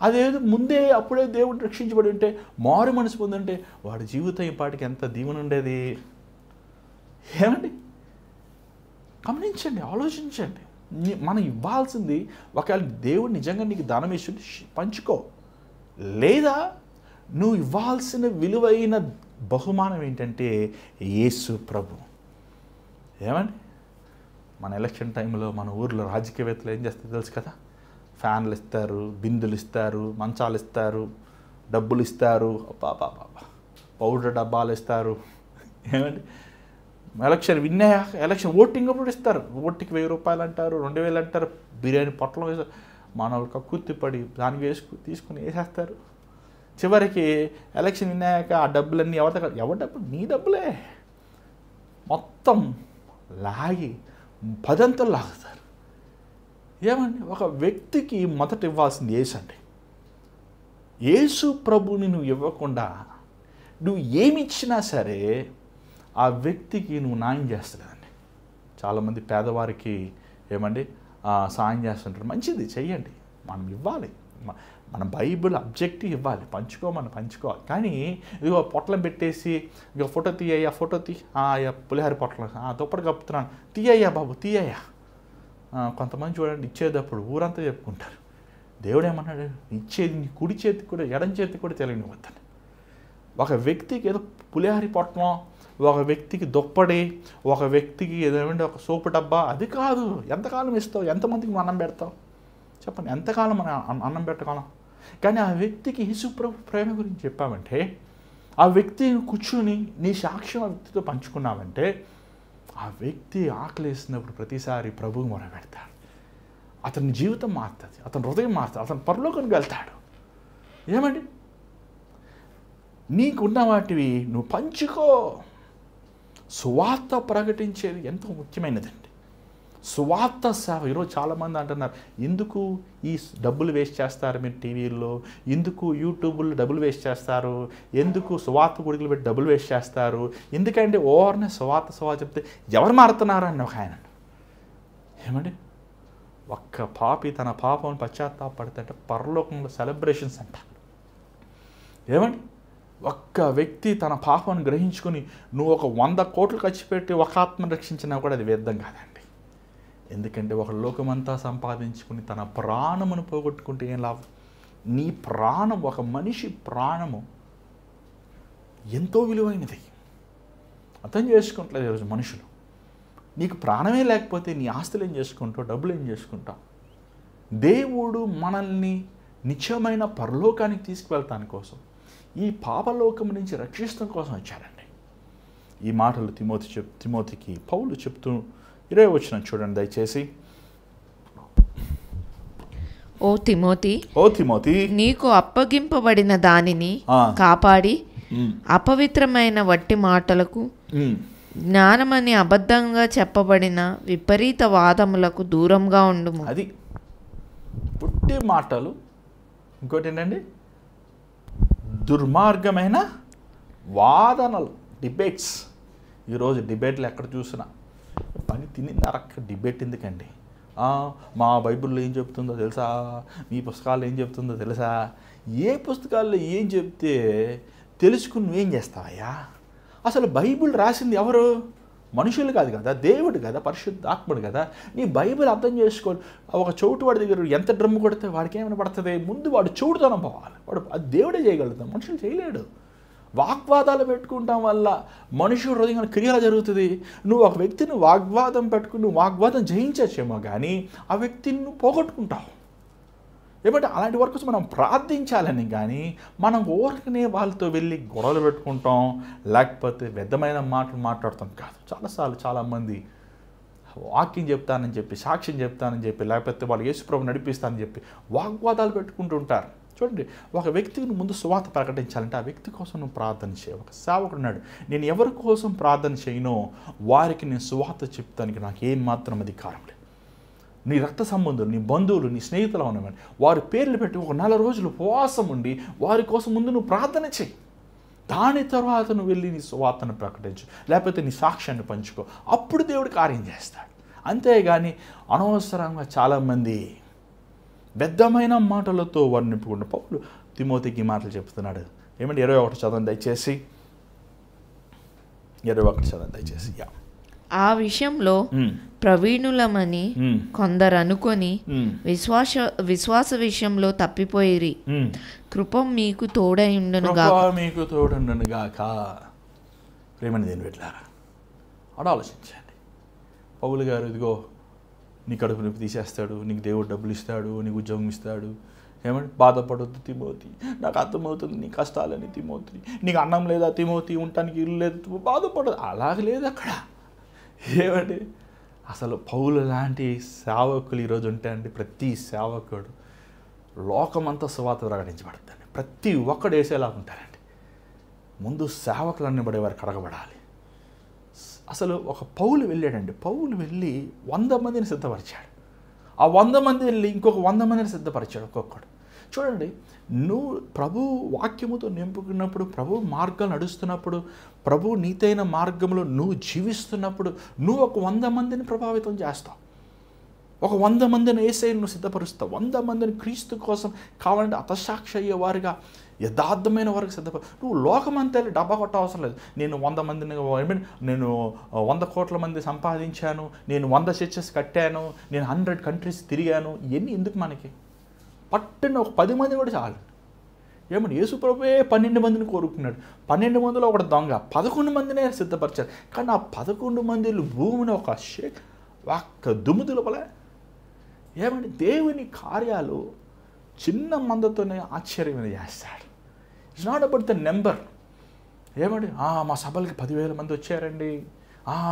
అదేదో ముందే అప్పుడే దేవుడు రక్షించబడి ఉంటే, మారు మనసు పొందుంటే వాడి జీవితం ఈ పాటికి ఎంత దీవెన ఉండేది. ఏమండి గమనించండి, ఆలోచించండి. మనం ఇవ్వాల్సింది, ఒకవేళ దేవుడు నిజంగా నీకు దానం ఇచ్చి పంచుకో, లేదా నువ్వు ఇవ్వాల్సిన విలువైన బహుమానం ఏంటంటే యేసు ప్రభు. ఏమండి మన ఎలక్షన్ టైంలో మన ఊర్లో రాజకీయవేత్తలు ఏం చేస్తారో తెలుసు కదా, ఫ్యాన్లు ఇస్తారు, బిందులు ఇస్తారు, మంచాలు ఇస్తారు, డబ్బులు ఇస్తారు, బాబా పౌడర్ డబ్బాలు ఇస్తారు. ఏమండి, ఎలక్షన్ విన్నాక ఎలక్షన్ ఓటింగ్ అప్పుడు ఇస్తారు, ఓటుకి 1000 రూపాయలు అంటారు, 2000 అంటారు, బిర్యానీ పొట్టలు వేస్తారు. మన కక్కుర్తిపడి దానికి తీసుకుని వేసేస్తారు. చివరికి ఎలక్షన్ విన్నాక ఆ డబ్బులన్నీ ఎవరి డబ్బులు? నీ డబ్బులే. మొత్తం లాగి 10 అంతలు లాగుతారు. ఏమండి, ఒక వ్యక్తికి మొదట ఇవ్వాల్సింది యేసు అండి. యేసు ప్రభుని నువ్వు ఇవ్వకుండా నువ్వు ఏమి ఇచ్చినా సరే ఆ వ్యక్తికి నువ్వు న్యాయం చేస్తలేదండి. చాలామంది పేదవారికి ఏమండి సాయం చేస్తుంటారు. మంచిది, చెయ్యండి, మనం ఇవ్వాలి, మన బైబిల్ అబ్జెక్టివ్ ఇవ్వాలి, పంచుకోవాలి. కానీ ఇదిగో పొట్లం పెట్టేసి ఇక ఫోటో తీయ్యా, పులిహార పొట్లం దుప్పటి కప్పుతున్నాను, తీయ్యా బాబు తీయ్యా. కొంతమంది చూడండి, ఇచ్చేటప్పుడు ఊరంతా చెప్పుకుంటారు. దేవుడు ఏమన్నాడు? ఇచ్చేది నీ కుడి చేతికి కూడా ఎడం చేతికి కూడా తెలియనివ్వద్దని. ఒక వ్యక్తికి ఏదో పులిహారి పొట్లం, ఒక వ్యక్తికి దుప్పటి, ఒక వ్యక్తికి ఏదేమంటే ఒక సోపు డబ్బా, అది కాదు. ఎంతకాలం ఇస్తావు? ఎంతమందికి మనం అన్నం పెడతావు? చెప్పండి, ఎంతకాలం మనం అన్నం పెట్టగలం? కానీ ఆ వ్యక్తికి యేసు ప్రభు ప్రేమ గురించి చెప్పామంటే, ఆ వ్యక్తి కూర్చుని నీ సాక్ష్యం ఆ వ్యక్తితో పంచుకున్నావంటే, ఆ వ్యక్తి ఆకలిస్తున్నప్పుడు ప్రతిసారి ప్రభువు మొరపెడతాడు. అతని జీవితం మారుతుంది, అతని హృదయం మారుతుంది, అతను పరలోకానికి వెళ్తాడు. ఏమండి, నీకున్న వాటివి నువ్వు పంచుకో. సువార్త ప్రకటించేది ఎంతో ముఖ్యమైనదండి. సువార్త సేవ. ఈరోజు చాలామంది అంటున్నారు, ఎందుకు ఈ డబ్బులు వేస్ట్ చేస్తారు మీరు టీవీల్లో, ఎందుకు యూట్యూబ్లో డబ్బులు వేస్ట్ చేస్తారు, ఎందుకు సువార్త గుడికలు పెట్టి డబ్బులు వేస్ట్ చేస్తారు, ఎందుకంటే ఓవర్నే సువార్త చెప్తే ఎవరు మారుతున్నారని ఒక ఆయన. ఏమండి, ఒక్క పాపి తన పాపం పశ్చాత్తాపడితే పరలోకంలో సెలబ్రేషన్స్ అంట. ఏమండి, ఒక్క వ్యక్తి తన పాపాన్ని గ్రహించుకొని నువ్వు ఒక 100 కోట్లు ఖర్చు పెట్టి ఒక ఆత్మను రక్షించినా కూడా అది వ్యర్థం కాదండి. ఎందుకంటే ఒక లోకమంతా సంపాదించుకుని తన ప్రాణమును పోగొట్టుకుంటే ఏం లాభం? నీ ప్రాణం, ఒక మనిషి ప్రాణము ఎంతో విలువైనది. అర్థం చేసుకుంటలేదు ఈరోజు మనుషులు. నీకు ప్రాణమే లేకపోతే నీ ఆస్తులు ఏం చేసుకుంటావు? డబ్బులు ఏం చేసుకుంటావు? దేవుడు మనల్ని నిత్యమైన పరలోకానికి తీసుకువెళ్తాని కోసం, ఈ పాపలోకం నుంచి రక్షించడం కోసం వచ్చారండి. ఈ మాటలు తిమోతికి పౌలు చెప్తూ 20వ వచనం చూడండి దయచేసి. ఓ తిమోతి, నీకు అప్పగింపబడిన దానిని కాపాడి అపవిత్రమైన వట్టి మాటలకు, జ్ఞానమని అబద్ధంగా చెప్పబడిన విపరీత వాదములకు దూరంగా ఉండుము. అది పుట్టి మాటలు. ఇంకోటి ఏంటండి? దుర్మార్గమైన వాదనలు, డిబేట్స్. ఈరోజు డిబేట్లు ఎక్కడ చూసినా పని తిని నరక డిబేట్ ఎందుకండి? మా బైబిల్లో ఏం చెప్తుందో తెలుసా, మీ పుస్తకాల్లో ఏం చెప్తుందో తెలుసా? ఏ పుస్తకాల్లో ఏం చెప్తే తెలుసుకుని నువ్వేం చేస్తావయ్యా? అసలు బైబిల్ రాసింది ఎవరు? మనుషులు కాదు కదా, దేవుడు కదా, పరిశుద్ధాత్ముడు కదా. నీ బైబిల్ అర్థం చేసుకోవాలి. ఒక చోటు వాడి దగ్గర ఎంత డ్రమ్ము కొడితే వాడికి ఏమైనా పడుతుంది? ముందు వాడు చోటుతనం పోవాలి. వాడు అది దేవుడే చేయగలుగుతాడు, మనుషులు చేయలేడు. వాగ్వాదాలు పెట్టుకుంటాం వల్ల మనుషుడు హృదయంలో క్రియలు జరుగుతుంది. నువ్వు ఒక వ్యక్తిని వాగ్వాదం పెట్టుకుని నువ్వు వాగ్వాదం జయించచ్చేమో కానీ ఆ వ్యక్తిని నువ్వు పోగొట్టుకుంటావు. ఏమంటే అలాంటి వరకు మనం ప్రార్థించాలని, కానీ మనం ఊరికనే వాళ్ళతో వెళ్ళి గొడవలు పెట్టుకుంటాం, లేకపోతే వ్యర్థమైన మాటలు మాట్లాడతాం కాదు. చాలాసార్లు చాలామంది వాక్యం చెప్తానని చెప్పి, సాక్ష్యం చెప్తానని చెప్పి, లేకపోతే వాళ్ళు యేసుప్రభు నడిపిస్తానని చెప్పి వాగ్వాదాలు పెట్టుకుంటూ ఉంటారు. చూడండి, ఒక వ్యక్తిని ముందు సువార్త ప్రకటించాలంటే ఆ వ్యక్తి కోసం నువ్వు ప్రార్థన చేయ. ఒక సేవకుడు ఉన్నాడు, నేను ఎవరి కోసం ప్రార్థన చేయనో వారికి నేను సువార్త చెప్తానికి నాకు ఏం మాత్రం అధికారం లేదు. నీ రక్త సంబంధులు, నీ బంధువులు, నీ స్నేహితులు ఉన్నవాడి వారి పేర్లు పెట్టి ఒక 4 రోజులు ఉపవాసం ఉండి వారి కోసం ముందు నువ్వు ప్రార్థన చేయి. దాని తర్వాత నువ్వు వెళ్ళి నీ సువార్తను ప్రకటించు, లేకపోతే నీ సాక్ష్యాన్ని పంచుకో. అప్పుడు దేవుడు కార్యం చేస్తాడు. అంతేగాని అనవసరంగా చాలామంది వ్యర్థమైన మాటలతో వర్ణింపుకున్న పౌలు తిమోతికి మాటలు చెప్తున్నాడు. ఏమంటే 21 చదవండి దయచేసి. 21 చదవండి దయచేసి. ఆ విషయంలో ప్రవీణులమని కొందరు అనుకొని విశ్వాస విషయంలో తప్పిపోయిరి. కృప మీకు తోడైండునుగాక. ప్రేమని దేని పెట్టారా? ఆలోచించండి. పౌలు గారు ఇదిగో నీ కడుపు నొప్పి తీసేస్తాడు, నీకు దేవుడు డబ్బులు ఇస్తాడు, నీకు ఉద్యోగం ఇస్తాడు, ఏమంటే బాధపడొద్దు తిమోతి, నాకు అర్థమవుతుంది నీ కష్టాలని తిమోతి, నీకు అన్నం లేదా తిమోతి, ఉండటానికి ఇల్లు లేదు, బాధపడదు. అలాగ లేదు అక్కడ. ఏమంటే అసలు పౌలు లాంటి సేవకులు ఈరోజు ఉంటాయండి. ప్రతి సేవకుడు లోకమంతా సువార్త ప్రకటించబడుతుంది. ప్రతి ఒక్కడు వేసేలా ఉంటారండి. ముందు సేవకులన్నీ పడేవారు కడగబడాలి. అసలు ఒక పౌలు వెళ్ళాడండి. పౌలు వెళ్ళి 100 మందిని సిద్ధపరిచాడు. ఆ 100 మంది వెళ్ళి ఇంకొక 100 మందిని సిద్ధపరిచాడు ఒక్కొక్కడు. చూడండి, నువ్వు ప్రభు వాక్యముతో నింపుకున్నప్పుడు, ప్రభు మార్గాలు నడుస్తున్నప్పుడు, ప్రభు నీతైన మార్గంలో నువ్వు జీవిస్తున్నప్పుడు నువ్వు ఒక 100 మందిని ప్రభావితం చేస్తావు. ఒక 100 మందిని యేసయ్యను నువ్వు సిద్ధపరుస్తావు. 100 మందిని క్రీస్తు కోసం కావాలంటే హతసాక్షి అయ్యేవారుగా, యథార్థమైన వారికి నువ్వు లోకమంతా వెళ్ళి డబ్బా కొట్ట అవసరం లేదు. నేను 100 మందిని, నేను 100 కోట్ల మంది సంపాదించాను, నేను 100 చర్చెస్ కట్టాను, నేను 100 కంట్రీస్ తిరిగాను, ఇవన్నీ ఎందుకు మనకి? పట్టున ఒక 10 మంది కూడా చాలు. ఏమని యేసు ప్రభువే 12 మందిని కోరుకున్నాడు. 12 మందిలో ఒకటి దొంగ, 11 మందినే సిద్ధపరిచారు. కానీ ఆ 11 మందిలో భూమిని ఒక్క దుమ్ము దులపలే. ఏమంటే దేవుని కార్యాలు చిన్న మందతోనే ఆశ్చర్యం చేస్తాడు. It's not about the number. ఏమండి మా సభలకి 10,000 మంది వచ్చారండి,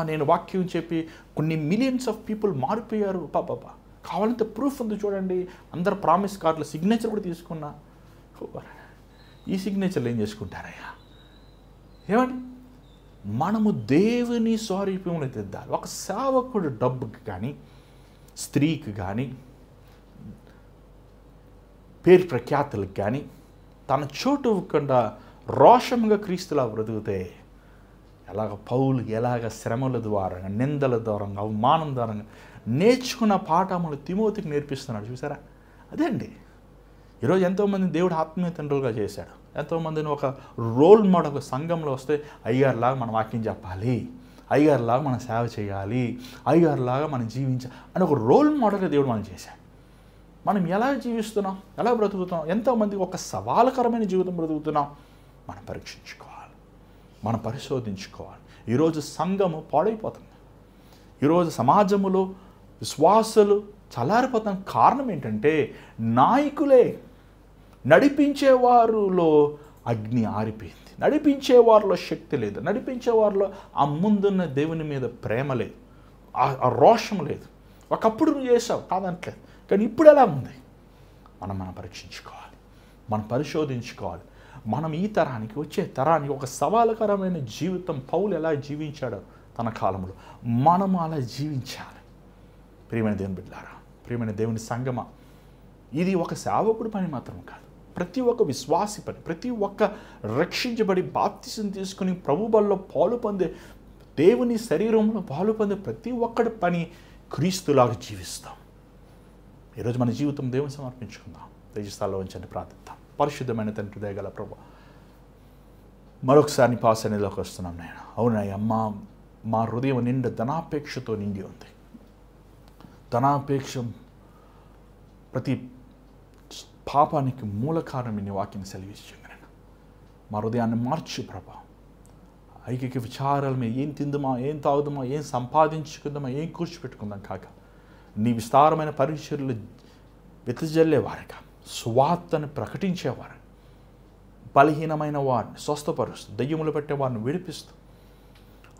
నేను వాక్యం చెప్పి కొన్ని మిలియన్స్ ఆఫ్ పీపుల్ మారిపోయారు, పాపా కావాలంటే ప్రూఫ్ ఉంది చూడండి, అందరు ప్రామిస్ కార్డులో సిగ్నేచర్ కూడా తీసుకున్నా. ఈ సిగ్నేచర్లు ఏం చేసుకుంటారయ్యా? ఏమండి మనము దేవుని స్వరూపంలో తెద్దాలి. ఒక సేవకుడు డబ్బుకి కానీ, స్త్రీకి కానీ, పేరు ప్రఖ్యాతులకు కానీ తన చోటు ఇవ్వకుండా రోషంగా క్రీస్తులా బ్రతుకుతే, ఎలాగ పౌలు ఎలాగ శ్రమల ద్వారా, నిందల ద్వారా, అవమానం ద్వారా నేర్చుకున్న పాఠములు తిమోతికి నేర్పిస్తున్నాడు. చూసారా? అదే అండి ఈరోజు ఎంతోమంది దేవుడు ఆత్మీయ తండ్రులుగా చేశాడు. ఎంతోమందిని ఒక రోల్ మోడల్, ఒక సంఘంలో వస్తే అయ్యగారిలాగా మనం వాక్యం చెప్పాలి, అయ్యగారిలాగా మనం సేవ చేయాలి, అయ్యగారిలాగా మనం జీవించాలి అని ఒక రోల్ మోడల్గా దేవుడు మనం చేశాడు. మనం ఎలా జీవిస్తున్నాం, ఎలా బ్రతుకుతున్నాం, ఎంతోమందికి ఒక సవాలకరమైన జీవితం బ్రతుకుతున్నాం, మనం పరీక్షించుకోవాలి, మనం పరిశోధించుకోవాలి. ఈరోజు సంఘము పాడైపోతుంది. ఈరోజు సమాజంలో విశ్వాసులు చల్లారిపోతున్న కారణం ఏంటంటే నాయకులే. నడిపించేవారిలో అగ్ని ఆరిపోయింది, నడిపించేవారిలో శక్తి లేదు, నడిపించేవారిలో ఆ ముందున్న దేవుని మీద ప్రేమ లేదు, ఆ రోషం లేదు. ఒకప్పుడు నువ్వు చేసావు కాదంటలేదు, కానీ ఇప్పుడు ఎలా ఉంది? మనం పరీక్షించుకోవాలి, మనం పరిశోధించుకోవాలి. మనం ఈ తరానికి, వచ్చే తరానికి ఒక సవాలకరమైన జీవితం పౌలు ఎలా జీవించాడో తన కాలంలో మనము అలా జీవించాలి. ప్రియమైన దేవుని బిడ్డలారా, ప్రియమైన దేవుని సంగమా, ఇది ఒక సేవకుడి పని మాత్రం కాదు, ప్రతి ఒక్క విశ్వాసి పని. ప్రతి ఒక్క రక్షించబడి బాప్తిసం తీసుకుని ప్రభు బల్లో పాలు పొందే, దేవుని శరీరంలో పాలు పొందే ప్రతి ఒక్కడి పని క్రీస్తులాగా జీవిస్తాం. ఈరోజు మన జీవితం దేవుని సమర్పించుకుందాం. దయచేస్తాలో ఉంచండి, ప్రార్థిద్దాం. పరిశుద్ధమైన తండ్రి, దయగల ప్రభు, మరొకసారి నీ పాస్ అనేలోకి వస్తున్నాం నేను. అవునయ్య, మా హృదయం నిండా ధనాపేక్షతో నిండి ఉంది. ధనాపేక్ష ప్రతి పాపానికి మూల కారణం నీ వాక్యం సెలవిస్తుంది. నేను మా హృదయాన్ని మార్చు ప్రభా. ఐకిక విచారాల మీద ఏం తిందుమా, ఏం తాగుదామా, ఏం సంపాదించుకుందామా, ఏం కూర్చిపెట్టుకుందాం కాక నీ విస్తారమైన పరిచర్లు వెతజల్లేవారుగా, సువార్తను ప్రకటించేవారు, బలహీనమైన వారిని స్వస్థపరుస్తూ, దయ్యములు పెట్టేవారిని విడిపిస్తూ,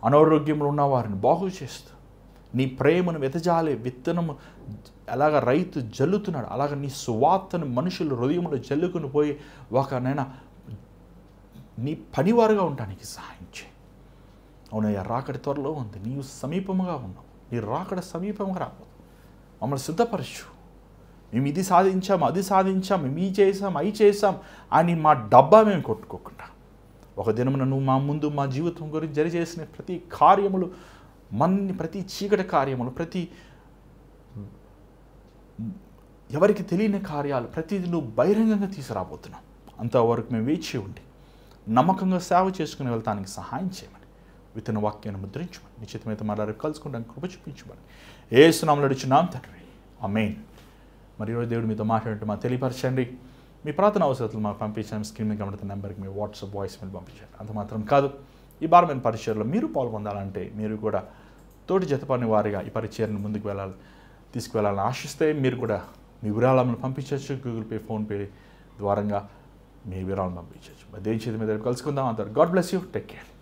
అనారోగ్యంలో ఉన్నవారిని బాగు చేస్తూ, నీ ప్రేమను వెతజాలే విత్తనము ఎలాగ రైతు జల్లుతున్నాడు, అలాగ నీ సువార్తను మనుషులు హృదయంలో జల్లుకుని పోయి ఒకనైనా నీ పనివారుగా ఉండడానికి సహాయం చేయి. అవునయ్యా, రాకడ త్వరలో ఉంది, నీవు సమీపముగా ఉన్నావు, నీ రాకడ సమీపంగా రాబోదు. మమ్మల్ని సిద్ధపరచు. మేము ఇది సాధించాం, అది సాధించాం, మేము ఈ చేసాం, అవి చేసాం అని మా డబ్బా మేము కొట్టుకోకుండా, ఒక దినమున నువ్వు మా ముందు మా జీవితం గురించి జరిచేసిన ప్రతి కార్యములు, ప్రతి చీకటి కార్యములు, ప్రతి ఎవరికి తెలియని కార్యాలు, ప్రతిదీ నువ్వు బహిరంగంగా తీసుకురాబోతున్నావు. అంతవరకు మేము వేచి ఉండి నమ్మకంగా సేవ చేసుకుని వెళ్తానికి సహాయం చేయమని, విత్తన వాక్యాన్ని ముద్రించమని, నిశ్చితమైతే మళ్ళీ కలుసుకోవడానికి కృప చూపించమని యేసు నామములో అడుగుచున్నాం తండ్రి, ఆమేన్. మరి ఈరోజు దేవుడు మీతో మాట్లాడుతూ మాకు తెలియపరచండి. మీ ప్రార్థన అవసరాలు మాకు పంపించాము. స్క్రీన్ మీద కనబడుతున్న నెంబర్కి మీ వాట్సాప్ వాయిస్ మెయిల్ పంపించండి. అంత మాత్రం కాదు, ఈ భారమైన పరిచర్లో మీరు పాల్గొనాలంటే మీరు కూడా తోటి జతపని వారిగా ఈ పరిచయాన్ని ముందుకు తీసుకువెళ్ళాలని ఆశిస్తే మీరు కూడా మీ విరాళాలను పంపించవచ్చు. గూగుల్ పే, ఫోన్పే ద్వారంగా మీ విరాళం పంపించవచ్చు. దేని చేతి మీద కలుసుకుందాం. అందరు God bless you. Take care.